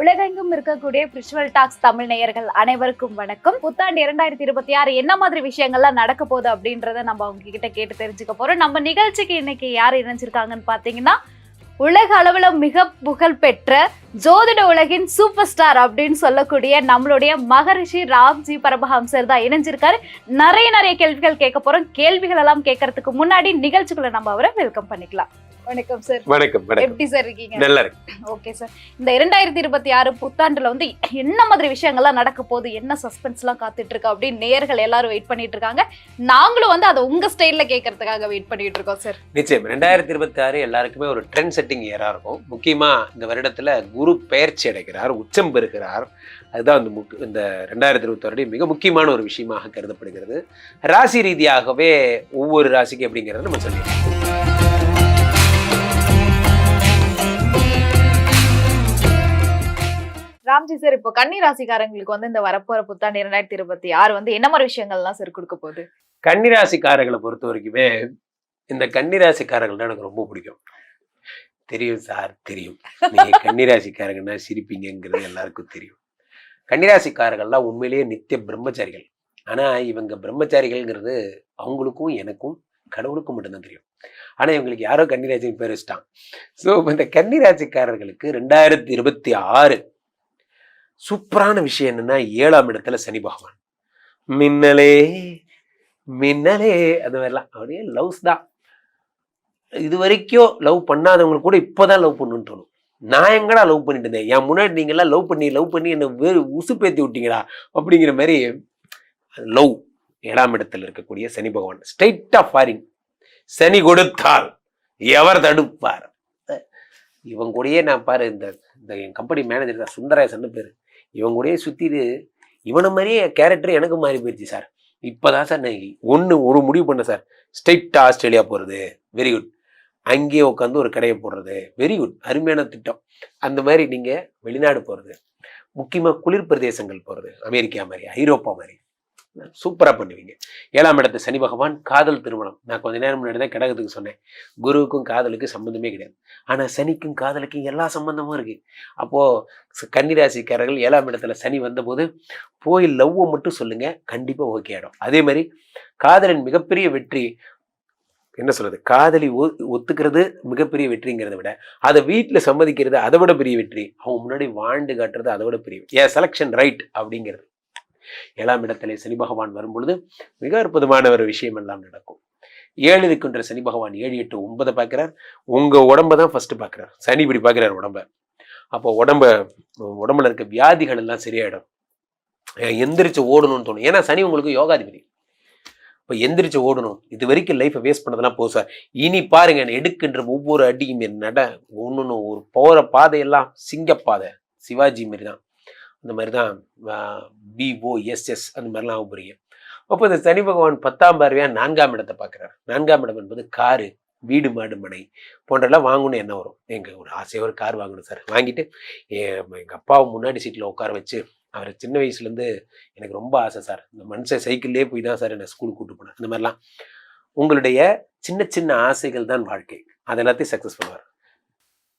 உலகெங்கும் இருக்கக்கூடிய பிரிச்சுவல் டாக்ஸ் தமிழ் நேயர்கள் அனைவருக்கும் வணக்கம். புத்தாண்டு 2026 என்ன மாதிரி விஷயங்கள்லாம் நடக்க போகுது அப்படின்றத நம்ம அவங்க கிட்ட கேட்டு தெரிஞ்சுக்க போறோம். நம்ம நிகழ்ச்சிக்கு இன்னைக்கு யார் இணைஞ்சிருக்காங்கன்னு பாத்தீங்கன்னா, உலக அளவுல மிக புகழ் பெற்ற ஜோதிட உலகின் சூப்பர் ஸ்டார் அப்படின்னு சொல்லக்கூடிய நம்மளுடைய மகரிஷி ராம்ஜி பரமஹம்சர் தான் இணைஞ்சிருக்காரு. நிறைய கேள்விகள் கேட்க போறோம். கேள்விகள் எல்லாம் கேட்கறதுக்கு முன்னாடி நிகழ்ச்சிக்குள்ள நம்ம அவரை வெல்கம் பண்ணிக்கலாம். வணக்கம் சார். வணக்கம். எப்படி சார் இருக்கீங்க? நல்லா இருக்கு. Okay sir. இந்த 2026 புத்தாண்டுல வந்து என்ன மாதிரி விஷயங்கள்லாம் நடக்க போகுது, என்ன சஸ்பென்ஸ் எல்லாம் காத்துட்டு இருக்கு அப்படின்னு நேயர்கள் எல்லாரும் வெயிட் பண்ணிட்டு இருக்காங்க. நாங்களும் வந்து அதை உங்க ஸ்டைல்ல கேட்கறதுக்காக வெயிட் பண்ணிட்டு இருக்கோம் சார். நிச்சயம் 2026 எல்லாருக்குமே ஒரு ட்ரெண்ட் செட்டிங் இயரா இருக்கும். முக்கியமா இந்த வருடத்துல குரு பெயர்ச்சி அடைகிறார், உச்சம் பெறுகிறார். அதுதான் இந்த 2026 மிக முக்கியமான ஒரு விஷயமாக கருதப்படுகிறது. ராசி ரீதியாகவே ஒவ்வொரு ராசிக்கு அப்படிங்கிறத நம்ம சொல்லிடுறோம். ராம்ஜி சார், இப்போ கன்னி ராசிக்காரங்களுக்கு வந்து இந்த வரப்போற புத்தாண்டு 2026 வந்து என்ன மாதிரி விஷயங்கள்லாம் சார் கொடுக்க போகுது? கன்னிராசிக்காரர்களை பொறுத்த வரைக்குமே இந்த கன்னிராசிக்காரர்கள் தான் எனக்கு ரொம்ப பிடிக்கும். தெரியும் சார், தெரியும். நீங்க கன்னிராசிக்காரங்கன்னா சிரிப்பீங்கிறது எல்லாருக்கும் தெரியும். கன்னிராசிக்காரர்கள்லாம் உண்மையிலேயே நித்திய பிரம்மச்சாரிகள். ஆனா இவங்க பிரம்மச்சாரிகள்ங்கிறது அவங்களுக்கும் எனக்கும் கடவுளுக்கும் மட்டும்தான் தெரியும். ஆனா இவங்களுக்கு யாரோ கன்னிராசி பேர் வச்சுட்டான். ஸோ இந்த கன்னிராசிக்காரர்களுக்கு 2026 சூப்பரான விஷயம் என்னன்னா, 7ஆம் இடத்துல சனி பகவான். மின்னலே மின்னலே அது மாதிரிலாம் அப்படியே லவ்ஸ் தான். இது வரைக்கும் லவ் பண்ணாதவங்களுக்கு கூட இப்போதான் லவ் பண்ணுன்னு தோணும். நான் எங்கடா லவ் பண்ணிட்டு இருந்தேன், என் முன்னாடி நீங்களாம் லவ் பண்ணி என்ன வேறு உசுப்பேத்தி விட்டீங்களா அப்படிங்கிற மாதிரி லவ். 7ஆம் இடத்துல இருக்கக்கூடிய சனி பகவான் ஸ்ட்ரைட் ஆஃப் ஃபாரின். சனி கொடுத்தால் எவர் தடுப்பார். இவங்க கூடயே நான் பாரு, இந்த என் கம்பெனி மேனேஜர் தான் சுந்தரேசன் பேரு. இவங்க கூடயே சுத்திட்டு இவனை மாதிரியே கேரக்டர் எனக்கு மாறி போயிடுச்சு சார். இப்போதான் சார் நான் ஒரு முடிவு பண்ண சார். ஸ்ட்ரைட்டா ஆஸ்திரேலியா போறது, வெரி குட். அங்கேயே உட்காந்து ஒரு கடையை போடுறது, வெரி குட், அருமையான திட்டம். அந்த மாதிரி நீங்க வெளிநாடு போறது, முக்கியமா குளிர் பிரதேசங்கள் போறது, அமெரிக்கா மாதிரி, ஐரோப்பா மாதிரி சூப்பரா பண்ணுவீங்க. 7ஆம் இடத்து சனி பகவான் காதல் திருமணம். நான் கொஞ்ச நேரம் முன்னாடி தான் கடகத்துக்கு சொன்னேன், குருவுக்கும் காதலுக்கு சம்பந்தமே கிடையாது. ஆனா சனிக்கும் காதலுக்கும் எல்லா சம்பந்தமும் இருக்கு. அப்போ கன்னிராசிக்காரர்கள் 7ஆம் இடத்துல சனி வந்தபோது போய் லவ்வை மட்டும் சொல்லுங்க, கண்டிப்பா ஓகே ஆயிடும். அதே மாதிரி காதலின் மிகப்பெரிய வெற்றி என்ன சொல்றது, காதலி ஒத்துக்கிறது மிகப்பெரிய வெற்றிங்கிறத விட அதை வீட்டுல சம்மதிக்கிறது அதை விட பெரிய வெற்றி. அவங்க முன்னாடி வாழ்ந்து காட்டுறது அதை விட பெரிய ஏ செலக்ஷன் ரைட் அப்படிங்கிறது. 7ஆம் இடத்திலே சனி பகவான் வரும்பொழுது மிக அற்புதமான ஒரு விஷயம் எல்லாம் நடக்கும். 7 இருக்கின்ற சனி பகவான் 7, 8, 9 பார்க்கிறார். உங்க உடம்ப தான் ஃபர்ஸ்ட் பார்க்கிறார். சனி இப்படி பார்க்கிறார் உடம்ப. அப்போ உடம்புல இருக்க வியாதிகள் எல்லாம் சரியாயிடும். எந்திரிச்சு ஓடணும்னு தோணும். ஏன்னா சனி உங்களுக்கு யோகாதிபதி. இப்போ எந்திரிச்சு ஓடணும். இது வரைக்கும் லைஃப்பை வேஸ்ட் பண்ணதெல்லாம் போதும் சார். இனி பாருங்க, எடுக்கின்ற ஒவ்வொரு அடியும் ஒன்று ஒரு போகிற பாதையெல்லாம் சிங்கப்பாதை, சிவாஜி மாரி தான். அந்த மாதிரி தான் BOSS அந்த மாதிரிலாம் ஆக போறீங்க. அப்போ இந்த சனி பகவான் 10ஆம் பார்வையா 4ஆம் இடத்தை பார்க்குறாரு. 4ஆம் இடம் என்பது காரு, வீடு, மாடு, மனை போன்றெல்லாம் வாங்கணும்னு என்ன வரும். எங்கள் ஒரு ஆசையாக ஒரு கார் வாங்கணும் சார். வாங்கிட்டு எங்கள் அப்பாவை முன்னாடி சீட்டில் உட்கார வச்சு, அவர் சின்ன வயசுலேருந்து எனக்கு ரொம்ப ஆசை சார், இந்த மனுஷன் சைக்கிள்லேயே போய் தான் சார் என்னை ஸ்கூலுக்கு கூப்பிட்டு போனேன். அந்த மாதிரிலாம் உங்களுடைய சின்ன சின்ன ஆசைகள் தான் வாழ்க்கை. அது எல்லாத்தையும் சக்ஸஸ் பண்ணுவார்.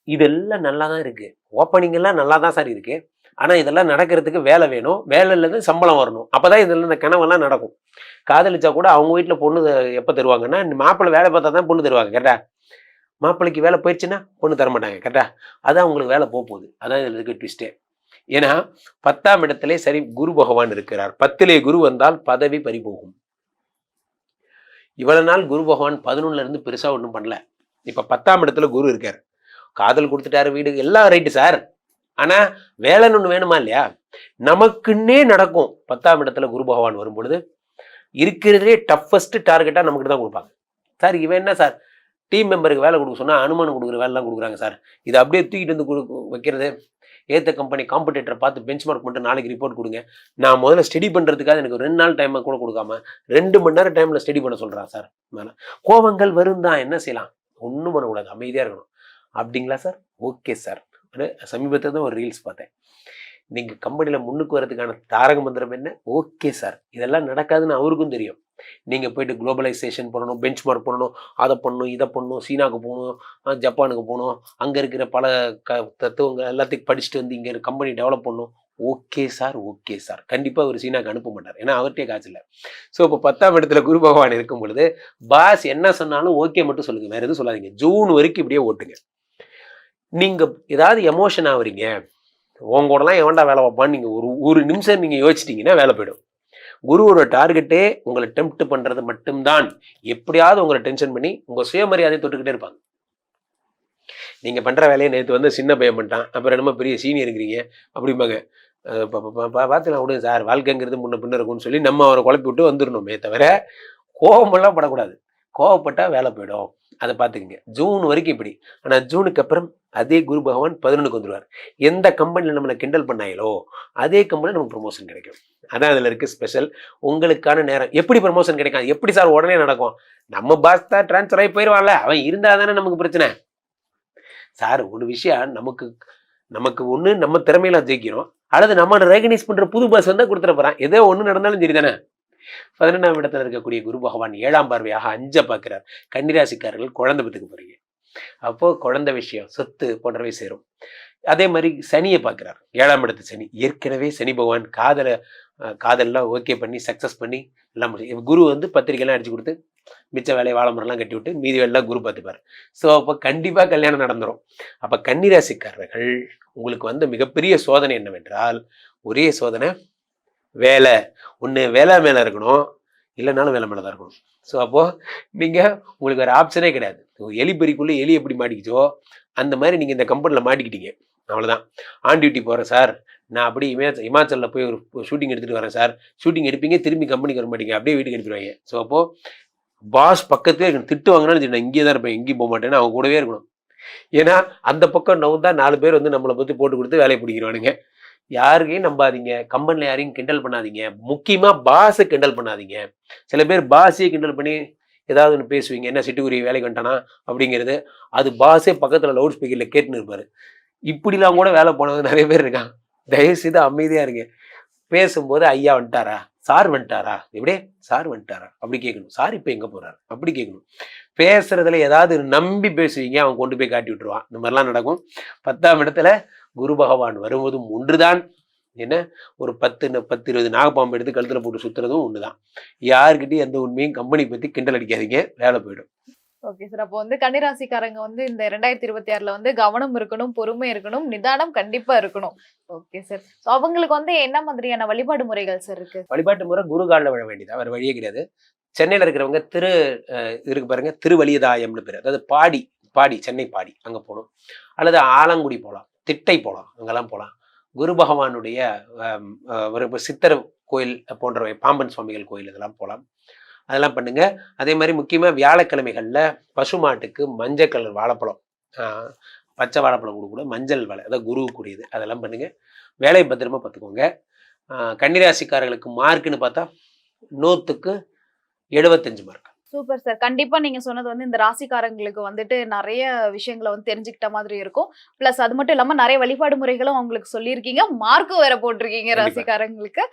இதெல்லாம் நல்லா தான் இருக்குது. ஓப்பனிங் எல்லாம் நல்லா தான் சார் இருக்குது. ஆனால் இதெல்லாம் நடக்கிறதுக்கு வேலை வேணும். வேலையிலேருந்து சம்பளம் வரணும். அப்போ தான் இதில் இந்த கனவெல்லாம் நடக்கும். காதலிச்சா கூட அவங்க வீட்டில் பொண்ணு எப்போ தருவாங்கன்னா, மாப்பிள்ளை வேலை பார்த்தா தான் பொண்ணு தருவாங்க. கரெக்டா? மாப்பிள்ளைக்கு வேலை போயிடுச்சுன்னா பொண்ணு தர மாட்டாங்க. கரெக்டா? அதான் அவங்களுக்கு வேலை போகுது. அதான் இதில் இருக்க ட்விஸ்டே. ஏன்னா 10ஆம் இடத்திலே சரி குரு பகவான் இருக்கிறார். 10லே குரு வந்தால் பதவி பறிபோகும். இவ்வளவு நாள் குரு பகவான் 11ல இருந்து பெருசா ஒன்றும் பண்ணல. இப்போ 10ஆம் இடத்துல குரு இருக்கார். காதல் கொடுத்துட்டாரு, வீடு எல்லாம் ரைட்டு சார். ஆனா வேலைன்னு ஒண்ணு வேணுமா இல்லையா? நமக்குன்னே நடக்கும். 10ஆம் இடத்துல குரு பகவான் வரும் பொழுது இருக்கிறதுலே டஃபஸ்ட் டார்கெட்டா நமக்கு தான் கொடுப்பாங்க. சார் இவன் என்ன சார் டீம் மெம்பருக்கு வேலை கொடுக்க சொன்னா அனுமானம் கொடுக்குற வேலைலாம் கொடுக்குறாங்க சார். இதை அப்படியே தூக்கிட்டு வந்து வைக்கிறது. ஏத்த கம்பெனி காம்படிட்டரை பார்த்து பெஞ்ச் மார்க் பண்ணிட்டு நாளைக்கு ரிப்போர்ட் கொடுங்க. நான் முதல்ல ஸ்டடி பண்றதுக்காக எனக்கு 2 நாள் டைம் கூட கொடுக்காம 2 மணி நேரம் டைம்ல ஸ்டடி பண்ண சொல்றான் சார். கோபங்கள் வரும் தான், என்ன செய்யலாம், ஒன்றும் பண்ணக்கூடாது, அமைதியா இருக்கணும். அப்படிங்களா சார்? Okay sir. சமீபத்தில் தான் ஒரு ரீல்ஸ் பார்த்தேன். நீங்க கம்பெனியில முன்னுக்கு வர்றதுக்கான தாரக மந்திரம் என்ன? Okay sir. இதெல்லாம் நடக்காதுன்னு அவருக்கும் தெரியும். நீங்கள் போயிட்டு குளோபலைசேஷன் பண்ணணும், பெஞ்ச் மார்க் பண்ணணும், அதை பண்ணணும், இதை பண்ணணும், சீனாவுக்கு போகணும், ஜப்பானுக்கு போகணும், அங்கே இருக்கிற பல தத்துவங்கள் எல்லாத்தையும் படிச்சுட்டு வந்து இங்கே கம்பெனி டெவலப் பண்ணணும். Okay sir, okay sir. கண்டிப்பாக ஒரு சீனாக்கு அனுப்ப மாட்டார், ஏன்னா அவர்கிட்டே காசு இல்லை. ஸோ இப்போ 10ஆம் இடத்துல குரு பகவான் இருக்கும் பொழுது பாஸ் என்ன சொன்னாலும் ஓகே மட்டும் சொல்லுங்கள், வேறு எதுவும் சொல்லாதீங்க. ஜூன் வரைக்கும் இப்படியே ஓட்டுங்க. நீங்கள் ஏதாவது எமோஷன் ஆகுறீங்க, உங்க கூடலாம் எவன்டா வேலை வைப்பான்னு நீங்கள் ஒரு நிமிஷம் நீங்கள் யோசிச்சிட்டிங்கன்னா வேலை போயிடும். குருவோட டார்கெட்டே உங்களை டெம்ப்ட் பண்ணுறது மட்டும்தான். எப்படியாவது உங்களை டென்ஷன் பண்ணி உங்கள் சுயமரியாதையை தொட்டுக்கிட்டே இருப்பாங்க. நீங்கள் பண்ணுற வேலையை நேற்று வந்து சின்ன பையன் பண்ணிட்டான், அப்புறம் என்னமோ பெரிய சீனியர் இருக்கிறீங்க அப்படிம்பாங்க. பார்த்துலாம் விடுங்க சார், வாழ்க்கைங்கிறது முன்ன பின்ன இருக்கும்னு சொல்லி நம்ம அவரை குழப்பி விட்டு வந்துடணுமே தவிர கோபமெல்லாம் படக்கூடாது. கோவப்பட்டால் வேலை போயிடும், அதை பார்த்துக்குங்க. ஜூன் வரைக்கும் இப்படி. ஆனால் ஜூனுக்கு அப்புறம் அதே குரு பகவான் 11க்கு வந்துடுவார். எந்த கம்பெனியில் நம்மளை கிண்டல் பண்ணாங்களோ அதே கம்பெனியில் நமக்கு ப்ரொமோஷன் கிடைக்கும். அதான் அதில் இருக்குது ஸ்பெஷல். உங்களுக்கான நேரம். எப்படி ப்ரொமோஷன் கிடைக்கும், எப்படி சார் உடனே நடக்கும்? நம்ம பாஸ் தான் ட்ரான்ஸ்ஃபர் ஆகி போயிடுவான்ல, அவன் இருந்தால் தானே நமக்கு பிரச்சனை. சார் ஒரு விஷயம் நமக்கு ஒன்று நம்ம திறமையில ஜெயிக்கிறோம், அல்லது நம்ம ரெகனைஸ் பண்ணுற புது பாஸ் வந்தால் கொடுத்துட போகிறான். ஏதோ ஒன்று நடந்தாலும் சரி தானே. 12ஆம் இடத்துல இருக்கக்கூடிய குரு பகவான் 7ஆம் பார்வையாக 5 பார்க்கிறார். கன்னிராசிக்காரர்கள் குழந்தை பெற்றுக்க போறீங்க. அப்போ குழந்தை விஷயம், சொத்து போன்றவை சேரும். அதே மாதிரி சனியை பார்க்கிறார், 7ஆம் இடத்து சனி. ஏற்கனவே சனி பகவான் காதல்லாம் ஓகே பண்ணி சக்ஸஸ் பண்ணி எல்லாம் முடியும். குரு வந்து பத்திரிக்கைலாம் அடிச்சு கொடுத்து மிச்ச வேலையை வாழைமரம்லாம் கட்டி விட்டு மீதி வேலைலாம் குரு பார்த்துப்பார். ஸோ அப்போ கண்டிப்பாக கல்யாணம் நடந்துடும். அப்போ கன்னிராசிக்காரர்கள் உங்களுக்கு வந்து மிகப்பெரிய சோதனை என்னவென்றால், ஒரே சோதனை வேலை. ஒன்று வேலை மேலே இருக்கணும், இல்லைனாலும் வேலை மேலே தான் இருக்கணும். ஸோ அப்போது நீங்கள் உங்களுக்கு வேறு ஆப்ஷனே கிடையாது. எலி பெரிக்குள்ளே எலி எப்படி மாட்டிக்கிச்சோ அந்த மாதிரி நீங்கள் இந்த கம்பெனியில் மாட்டிக்கிட்டீங்க, அவ்வளோதான். ஆன் டியூட்டி போகிறேன் சார், நான் அப்படியே இமாச்சலில் போய் ஒரு ஷூட்டிங் எடுத்துகிட்டு வரேன் சார். ஷூட்டிங் எடுப்பீங்க, திரும்பி கம்பெனிக்கு வர மாட்டீங்க, அப்படியே வீட்டுக்கு அனுப்பிடுவாங்க. ஸோ அப்போது பாஸ் பக்கத்துலேயே இருக்கணும். திட்டு வாங்கினாலும் நான் இங்கே தான் இருப்பேன், எங்கேயும் போக மாட்டேன்னு அவங்க கூடவே இருக்கணும். ஏன்னா அந்த பக்கம் நவுந்தா 4 பேர் வந்து நம்மளை பற்றி போட்டு கொடுத்து வேலையை பிடிக்கிறவானுங்க. யாருக்கையும் நம்பாதீங்க, கம்பெனியில் யாரையும் கிண்டல் பண்ணாதீங்க, முக்கியமாக பாஸை கிண்டல் பண்ணாதீங்க. சில பேர் பாஸையே கிண்டல் பண்ணி ஏதாவது ஒன்று பேசுவீங்க, என்ன சிட்டுக்குருவி வேலைக்கு வந்துட்டானா அப்படிங்கிறது. அது பாஸே பக்கத்தில் லவுட் ஸ்பீக்கரில் கேட்டுன்னு இருப்பார். இப்படிலாம் கூட வேலை போனது நிறைய பேர் இருக்காங்க. தயவுசெய்து அமைதியாக இருங்க. பேசும்போது ஐயா வந்துட்டாரா, சார் வந்துட்டாரா, இப்படியே சார் வந்துட்டாரா அப்படி கேட்கணும். சார் இப்போ எங்கே போகிறாரு அப்படி கேட்கணும். பேசுறதுல ஏதாவது நம்பி பேசுவீங்க, அவன் கொண்டு போய் காட்டி விட்டுருவான். இந்த மாதிரிலாம் நடக்கும். 10ஆம் இடத்துல குரு பகவான் வருவதும் ஒன்றுதான். என்ன ஒரு 10-20 நாகப்பாம்பு எடுத்து கழுத்தில் போட்டு சுற்றுறதும் ஒன்று தான். யாருக்கிட்டையும் எந்த உண்மையும் கம்பெனி பற்றி கிண்டல் அடிக்காதீங்க, வேலை போயிடும். Okay sir. அப்போ வந்து கன்னிராசிக்காரங்க வந்து இந்த 2026ல வந்து கவனம் இருக்கணும், பொறுமை இருக்கணும், நிதானம் கண்டிப்பா இருக்கணும். Okay sir. ஸோ அவங்களுக்கு வந்து என்ன மாதிரியான வழிபாடு முறைகள் சார் இருக்கு? வழிபாட்டு முறை குரு காலில் விழ வேண்டியது, வேறு வழியே கிடையாது. சென்னையில் இருக்கிறவங்க இருக்கு பாருங்க, திருவலியதாயம்னு பேர். அதாவது பாடி சென்னை பாடி அங்கே போகணும், அல்லது ஆலங்குடி போகலாம், திட்டை போகலாம், அங்கெல்லாம் போகலாம். குரு பகவானுடைய ஒரு சித்தர் கோயில் போன்றவை, பாம்பன் சுவாமிகள் கோயில் இதெல்லாம் போகலாம், அதெல்லாம் பண்ணுங்க. அதே மாதிரி முக்கியமாக வியாழக்கிழமைகளில் பசுமாட்டுக்கு மஞ்சள் கலர் வாழைப்பழம், பச்சை வாழைப்பழம் கொடுக்கூட மஞ்சள் வாழை, அதாவது குருவுக்குரியது, அதெல்லாம் பண்ணுங்க. வேலை பத்திரமா பார்த்துக்கோங்க. கன்னிராசிக்காரர்களுக்கு மார்க்குன்னு பார்த்தா 100க்கு 75 மார்க். Super sir. கண்டிப்பா நீங்க சொன்னது வந்து இந்த ராசிக்காரங்களுக்கு வந்துட்டு நிறைய விஷயங்களை வந்து தெரிஞ்சுக்கிட்ட மாதிரி இருக்கும். பிளஸ் அது மட்டும் இல்லாம நிறைய வழிபாடு முறைகளும் அவங்களுக்கு சொல்லியிருக்கீங்க, மார்க்கும் வேற போட்டிருக்கீங்க ராசிக்காரங்களுக்கு.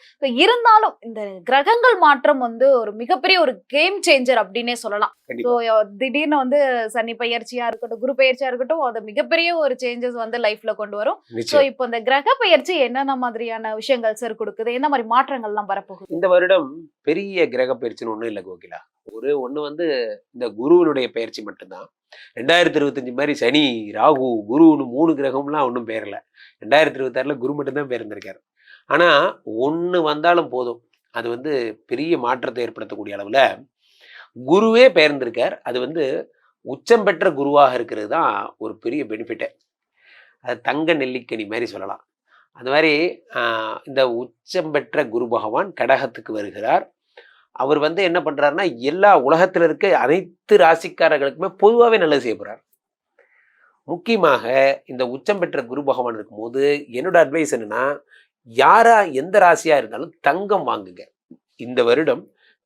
இருந்தாலும் இந்த கிரகங்கள் மாற்றம் வந்து ஒரு மிகப்பெரிய ஒரு கேம் சேஞ்சர் அப்படின்னே சொல்லலாம். ஸோ திடீர்னு வந்து சனி பயிற்சியா இருக்கட்டும், குரு பயிற்சியா இருக்கட்டும், அது மிகப்பெரிய ஒரு சேஞ்சஸ் வந்து லைஃப்ல கொண்டு வரும். ஸோ இப்போ இந்த கிரக பயிற்சி என்னென்ன மாதிரியான விஷயங்கள் சார் கொடுக்குது, என்ன மாதிரி மாற்றங்கள்லாம் வரப்போகுது? இந்த வருடம் பெரிய கிரக பயிற்சின்னு ஒன்றும் இல்லை கோகிலா. ஒன்று வந்து இந்த குருவனுடைய பயிற்சி மட்டும்தான். 2025 மாதிரி சனி ராகு குருன்னு 3 கிரகம்லாம் ஒன்றும் பேரல. 2026ல் குரு மட்டும்தான் பேர்ந்திருக்காரு. ஆனால் ஒன்று வந்தாலும் போதும், அது வந்து பெரிய மாற்றத்தை ஏற்படுத்தக்கூடிய அளவில் குருவே பெயர்ந்திருக்கார். அது வந்து உச்சம் பெற்ற குருவாக இருக்கிறது தான் ஒரு பெரிய பெனிஃபிட்டே. அது தங்க நெல்லிக்கனி மாதிரி சொல்லலாம். அது மாதிரி இந்த உச்சம் பெற்ற குரு பகவான் கடகத்துக்கு வருகிறார். அவர் வந்து என்ன பண்ணுறாருன்னா, எல்லா உலகத்தில் இருக்க அனைத்து ராசிக்காரர்களுக்குமே பொதுவாகவே நல்லது செய்ய போகிறார். முக்கியமாக இந்த உச்சம் பெற்ற குரு பகவான் இருக்கும்போது என்னோட அட்வைஸ் என்னன்னா, எந்த ராசியாக இருந்தாலும் தங்கம் வாங்குங்க. இந்த வருடம்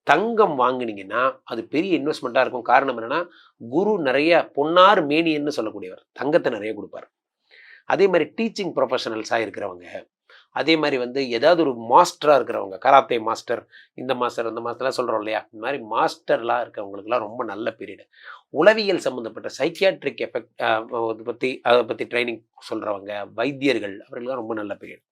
தங்கம் வாங்கினீங்கன்னா அது பெரிய இன்வெஸ்ட்மெண்ட்டாக இருக்கும். காரணம் என்னென்னா, குரு நிறைய பொன்னார் மேனியன்னு சொல்லக்கூடியவர், தங்கத்தை நிறைய கொடுப்பார். அதே மாதிரி டீச்சிங் ப்ரொஃபஷனல்ஸாக இருக்கிறவங்க, அதே மாதிரி வந்து ஏதாவது ஒரு மாஸ்டராக இருக்கிறவங்க, கராத்தே மாஸ்டர், இந்த மாஸ்டர் அந்த மாஸ்டர்லாம் சொல்கிறோம் இல்லையா, இந்த மாதிரி மாஸ்டர்லாம் இருக்கிறவங்களுக்குலாம் ரொம்ப நல்ல பீரியடு. உளவியல் சம்மந்தப்பட்ட சைக்கியாட்ரிக் எஃபெக்ட் அதை பற்றி ட்ரைனிங் சொல்கிறவங்க, வைத்தியர்கள், அவர்களுக்கெல்லாம் ரொம்ப நல்ல பீரியட்.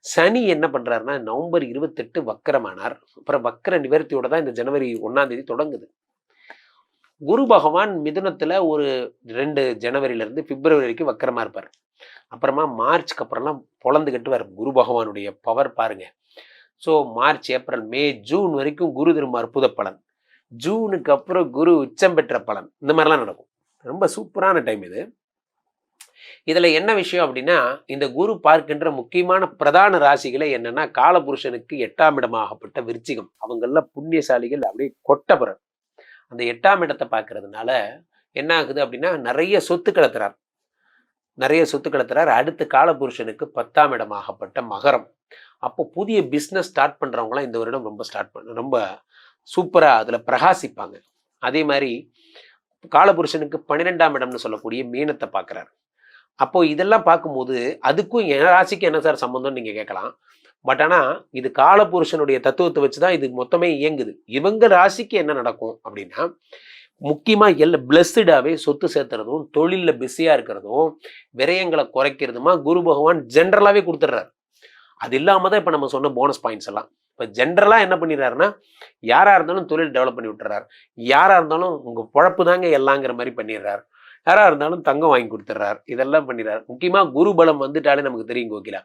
சனி என்ன பண்ணுறாருன்னா நவம்பர் 28 வக்கரமானார். அப்புறம் வக்கர நிவர்த்தியோட தான் இந்த ஜனவரி 1ஆம் தேதி தொடங்குது. குரு பகவான் மிதுனத்தில் ஒரு 2 ஜனவரியிலேருந்து பிப்ரவரி வரைக்கும் வக்கரமாக இருப்பார். அப்புறமா மார்ச்சுக்கு அப்புறம்லாம் பொழந்து கட்டுவார். குரு பகவானுடைய பவர் பாருங்க. ஸோ மார்ச், ஏப்ரல், மே, ஜூன் வரைக்கும் குரு திரும்ப அற்புத பலன். ஜூனுக்கு அப்புறம் குரு உச்சம் பெற்ற பலன். இந்த மாதிரிலாம் நடக்கும். ரொம்ப சூப்பரான டைம் இது. இதில் என்ன விஷயம் அப்படின்னா, இந்த குரு பார்க்கின்ற முக்கியமான பிரதான ராசிகளே என்னன்னா, காலபுருஷனுக்கு 8ஆம் இடமாகப்பட்ட விருச்சிகம். அவங்கள புண்ணியசாலிகள் அப்படியே கொட்டப்புறம் அந்த 8ஆம் இடத்தை பார்க்கறதுனால என்ன ஆகுது அப்படின்னா, நிறைய சொத்து கடத்துறார். அடுத்த காலபுருஷனுக்கு 10ஆம் இடமாகப்பட்ட மகரம். அப்போ புதிய பிஸ்னஸ் ஸ்டார்ட் பண்ணுறவங்களாம் இந்த வருடம் ரொம்ப சூப்பராக அதில் பிரகாசிப்பாங்க. அதே மாதிரி காலபுருஷனுக்கு 12ஆம் இடம்னு சொல்லக்கூடிய மீனத்தை பார்க்குறாரு. அப்போ இதெல்லாம் பார்க்கும்போது அதுக்கும் என் ராசிக்கு என்ன சார் சம்பந்தம்னு நீங்கள் கேட்கலாம். பட் ஆனால் இது காலபுருஷனுடைய தத்துவத்தை வச்சு தான் இது மொத்தமே இயங்குது. இவங்க ராசிக்கு என்ன நடக்கும் அப்படின்னா, முக்கியமாக பிளஸ்டாகவே சொத்து சேர்த்துறதும், தொழிலில் பிஸியாக இருக்கிறதும், விரயங்களை குறைக்கிறதுமா குரு பகவான் ஜென்ரலாகவே கொடுத்துட்றாரு. அது இல்லாமல் தான் இப்போ நம்ம சொன்ன போனஸ் பாயிண்ட்ஸ் எல்லாம். இப்போ ஜென்ரலாக என்ன பண்ணிடுறாருன்னா, யாராக இருந்தாலும் தொழில் டெவலப் பண்ணி விட்டுறாரு. யாராக இருந்தாலும் உங்கள் பொழப்பு தாங்க எல்லாங்கிற மாதிரி பண்ணிடுறாரு. யாராக இருந்தாலும் தங்கம் வாங்கி கொடுத்துட்றாரு. இதெல்லாம் பண்ணிடுறாரு. முக்கியமாக குரு பலம் வந்துட்டாலே நமக்கு தெரியும் கோகிலா,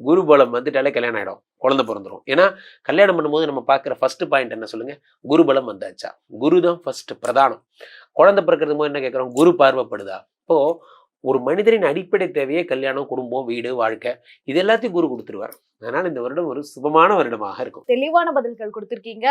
குரு பலம் வந்துட்டாலே கல்யாணம் ஆகிடும், குழந்தை பிறந்துடும். ஏன்னா கல்யாணம் பண்ணும்போது நம்ம பார்க்குற ஃபர்ஸ்ட் பாயிண்ட் என்ன சொல்லுங்க, குரு பலம் வந்தாச்சா. குரு தான் ஃபர்ஸ்ட் பிரதானம். குழந்தை பிறக்கிறது போது என்ன கேட்குறோம், குரு பார்வைப்படுதா. இப்போது ஒரு மனிதரின் அடிப்படை தேவையே கல்யாணம், குடும்பம், வீடு, வாழ்க்கை, இது எல்லாத்தையும் குரு கொடுத்துருவார். அதனால இந்த வருடம் ஒரு சுபமான வருடமாக இருக்கும். தெளிவான பதில்கள் கொடுத்துருக்கீங்க.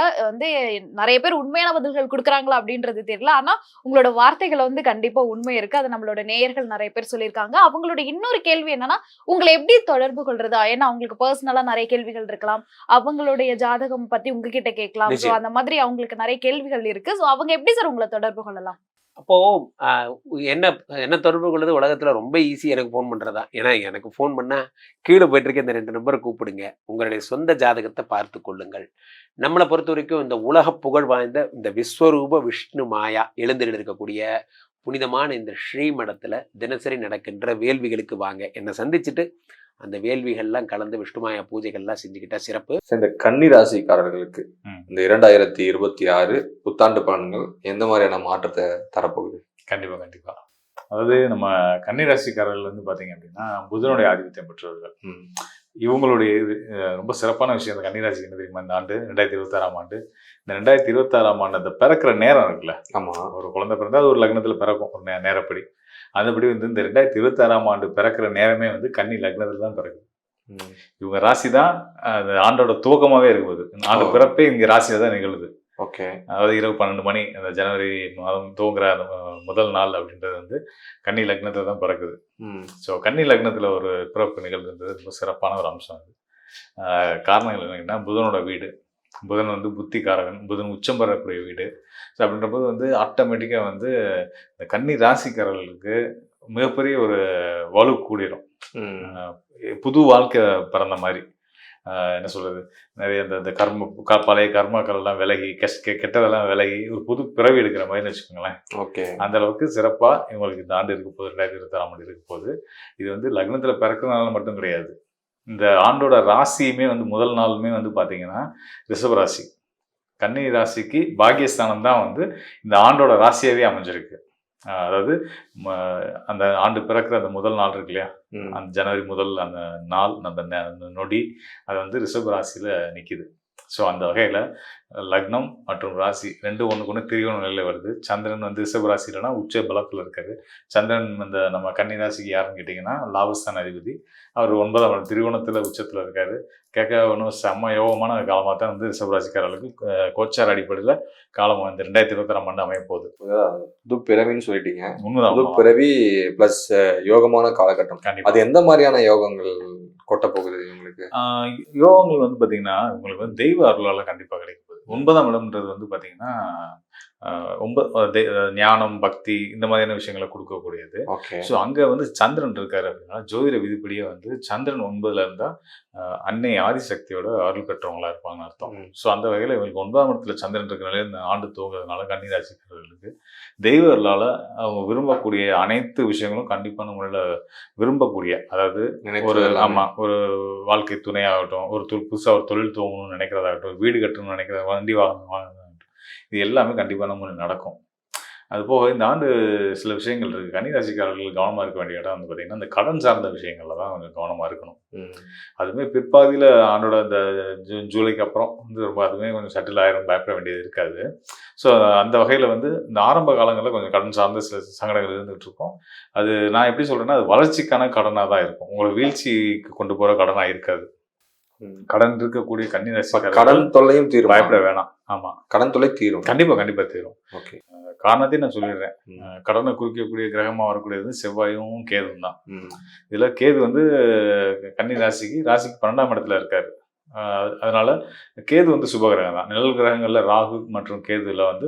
நிறைய பேர் உண்மையான பதில்கள் கொடுக்குறாங்களா அப்படின்றது தெரியல. ஆனா உங்களோட வார்த்தைகள் கண்டிப்பா உண்மை இருக்கு. அது நம்மளோட நேயர்கள் நிறைய பேர் சொல்லியிருக்காங்க. அவங்களோட இன்னொரு கேள்வி என்னன்னா, உங்களை எப்படி தொடர்பு கொள்றதா? ஏன்னா அவங்களுக்கு பர்சனலா நிறைய கேள்விகள் இருக்கலாம். அவங்களுடைய ஜாதகம் பத்தி உங்ககிட்ட கேட்கலாம். ஸோ அந்த மாதிரி அவங்களுக்கு நிறைய கேள்விகள் இருக்கு. ஸோ அவங்க எப்படி சார் உங்களை தொடர்பு கொள்ளலாம்? அப்போ என்ன தொடர்பு கொள்வது உலகத்தில் ரொம்ப ஈஸி. எனக்கு ஃபோன் பண்ணுறதா. ஏன்னா எனக்கு ஃபோன் பண்ணால் கீழே போயிட்டுருக்க இந்த 2 நம்பரை கூப்பிடுங்க. உங்களுடைய சொந்த ஜாதகத்தை பார்த்து கொள்ளுங்கள். நம்மளை பொறுத்த வரைக்கும் இந்த உலக புகழ் வாய்ந்த இந்த விஸ்வரூப விஷ்ணு மாயா எழுந்திட்டு இருக்கக்கூடிய புனிதமான இந்த ஸ்ரீமடத்தில் தினசரி நடக்கின்ற வேள்விகளுக்கு வாங்க. என்னை சந்திச்சுட்டு அந்த வேள்விகள்லாம் கலந்து விஷ்ணுமாயா பூஜைகள்லாம் செஞ்சுக்கிட்டா சிறப்பு. இந்த கன்னி ராசிக்காரர்களுக்கு இந்த 2026 புத்தாண்டு பலன்கள் எந்த மாதிரியான மாற்றத்தை தரப்போகுது? கண்டிப்பா. அதாவது நம்ம கன்னி ராசிக்காரர்கள் பார்த்தீங்க அப்படின்னா புதனுடைய ஆதிபத்தியம் பெற்றவர்கள். இவங்களுடைய ரொம்ப சிறப்பான விஷயம் இந்த கன்னிராசிக்கு என்ன தெரியுமா, இந்த ஆண்டு 2026ஆம் ஆண்டு. இந்த 2026ஆம் ஆண்டு அந்த பிறக்கிற நேரம் இருக்குல்ல, ஆமாம், ஒரு குழந்தை பிறந்தா அது ஒரு லக்னத்தில் பிறக்கும், ஒரு நேரப்படி. அதுபடி இந்த 2026ஆம் ஆண்டு பிறக்கிற நேரமே கன்னி லக்னத்தில் தான் பிறக்குது. இவங்க ராசி தான் அந்த ஆண்டோட துவக்கமாகவே இருக்குது. ஆண்டு பிறப்பே இங்கே ராசியில் தான் நிகழுது. ஓகே, அதாவது இரவு 12 மணி அந்த ஜனவரி மாதம் துவங்குற அந்த முதல் நாள் அப்படின்றது கன்னி லக்னத்தில் தான் பிறக்குது. ஸோ கன்னி லக்னத்தில் ஒரு பிறப்பு நிகழ்வுன்றது ரொம்ப சிறப்பான ஒரு அம்சம். அது காரணங்கள் என்னன்னா, புதனோட வீடு, புதன் புத்திகாரகன், புதன் உச்சம் பெறக்கூடிய வீடு. ஸோ அப்படின்றபோது ஆட்டோமேட்டிக்காக இந்த கன்னி ராசிக்காரர்களுக்கு மிகப்பெரிய ஒரு வலு கூடிடும். புது வாழ்க்கை பிறந்த மாதிரி. என்ன சொல்றது, நிறைய இந்த பழைய கர்மாக்கள் எல்லாம் விலகி, கெட்டதெல்லாம் விலகி ஒரு புது பிறவி எடுக்கிற மாதிரின்னு வச்சுக்கோங்களேன். ஓகே, அந்த அளவுக்கு சிறப்பா இவங்களுக்கு இந்த ஆண்டு இருக்க போது, 2026ஆம் ஆண்டு இருக்க போது. இது லக்னத்துல பிறக்கிறதுனால மட்டும் கிடையாது. இந்த ஆண்டோட ராசியுமே முதல் நாளுமே பாத்தீங்கன்னா ரிஷபராசி. கன்னி ராசிக்கு பாக்கியஸ்தானம் தான் இந்த ஆண்டோட ராசியாவே அமைஞ்சிருக்கு. அதாவது அந்த ஆண்டு பிறக்கிற அந்த முதல் நாள் இருக்கு இல்லையா, அந்த ஜனவரி முதல் அந்த நாள், அந்த நொடி, அது ரிஷப ராசியில நிக்குது. ஸோ அந்த வகையில் லக்னம் மற்றும் ராசி ரெண்டும் ஒன்றுக்கு ஒன்று திரியோண நிலையில் வருது. சந்திரன் ரிஷப ராசியிலனா உச்ச பலத்தில் இருக்காரு. சந்திரன் நம்ம கன்னி ராசிக்கு யாருன்னு கேட்டிங்கன்னா லாபஸ்தான அதிபதி. அவர் 9ஆம் இடம் திரியோணத்தில் உச்சத்தில் இருக்காரு. கேட்க ஒன்றும் செம்ம யோகமான காலமாக தான் ரிஷபராசிக்காரர்களுக்கு கோச்சார் அடிப்படையில் காலம் இந்த 2026ஆம் ஆண்டு அமைய போகுது. புது பிறவின்னு சொல்லிட்டீங்க. உண்மைதான், புது பிறவி பிளஸ் யோகமான காலகட்டம். அது எந்த மாதிரியான யோகங்கள் கொட்ட போகுது உங்களுக்கு? யோகங்கள் பார்த்தீங்கன்னா உங்களுக்கு தெய்வ அருளால் கண்டிப்பாக கிடைக்க போகுது. 9ஆம் இடம்ன்றது பார்த்தீங்கன்னா ரொம்ப ஞானம், பக்தி இந்த மாதிரியான விஷயங்களை கொடுக்கக்கூடியது. ஓகே. ஸோ அங்கே வந்து சந்திரன் இருக்காரு அப்படின்னா ஜோதிட விதிப்படியே வந்து சந்திரன் 9ல் இருந்தால் அன்னை ஆதிசக்தியோட அருள் பெற்றவங்களா இருப்பாங்கன்னு அர்த்தம். ஸோ அந்த வகையில் இவங்களுக்கு 9ஆம் இடத்துல சந்திரன் இருக்கிறனால இந்த ஆண்டு துவங்குறதுனால கன்னிராசிக்காரர்களுக்கு தெய்வர்களால் அவங்க விரும்பக்கூடிய அனைத்து விஷயங்களும் கண்டிப்பான முறையில் விரும்பக்கூடிய, அதாவது ஒரு ஒரு வாழ்க்கை துணையாகட்டும், புதுசாக ஒரு தொழில் துவங்கணும்னு நினைக்கிறதாகட்டும், வீடு கட்டணும்னு நினைக்கிறதா, வண்டி வாங்கணும், இது எல்லாமே கண்டிப்பான முறையில் நடக்கும். அது போக இந்த ஆண்டு சில விஷயங்கள் இருக்குது. கன்னிராசிக்காரர்கள் கவனமாக இருக்க வேண்டிய இடம் வந்து பார்த்திங்கன்னா இந்த கடன் சார்ந்த விஷயங்களில் தான் கொஞ்சம் கவனமாக இருக்கணும். அதுவுமே பிற்பாதியில் ஆண்டோட இந்த ஜூலைக்கு அப்புறம் வந்து ரொம்ப அதுவுமே கொஞ்சம் செட்டில் ஆயிரும், பயப்பட வேண்டியது இருக்காது. ஸோ அந்த வகையில் வந்து இந்த ஆரம்ப காலங்களில் கொஞ்சம் கடன் சார்ந்த சில சங்கடங்கள் இருந்துகிட்டு இருக்கும். அது நான் எப்படி சொல்கிறேன்னா அது வளர்ச்சிக்கான கடனாக தான் இருக்கும், உங்களை வீழ்ச்சிக்கு கொண்டு போகிற கடனாக இருக்காது. கடன் இருக்கக்கூடிய கன்னிராசிக்காரர்கள் கடன் தொல்லையும் தீரும், பயப்பட வேணாம். ஆமாம், கடன் தொல்லை தீரும், கண்டிப்பாக தீரும். ஓகே. காரணத்தையும் நான் சொல்லிடுறேன். கடனை குறிக்கக்கூடிய கிரகமாக வரக்கூடியது செவ்வாயும் கேதுவும் தான். இதில் கேது வந்து கன்னிராசிக்கு 12ஆம் இடத்துல இருக்காரு. அதனால கேது வந்து சுபகிரகம் தான். நிழல் கிரகங்களில் ராகு மற்றும் கேதுல வந்து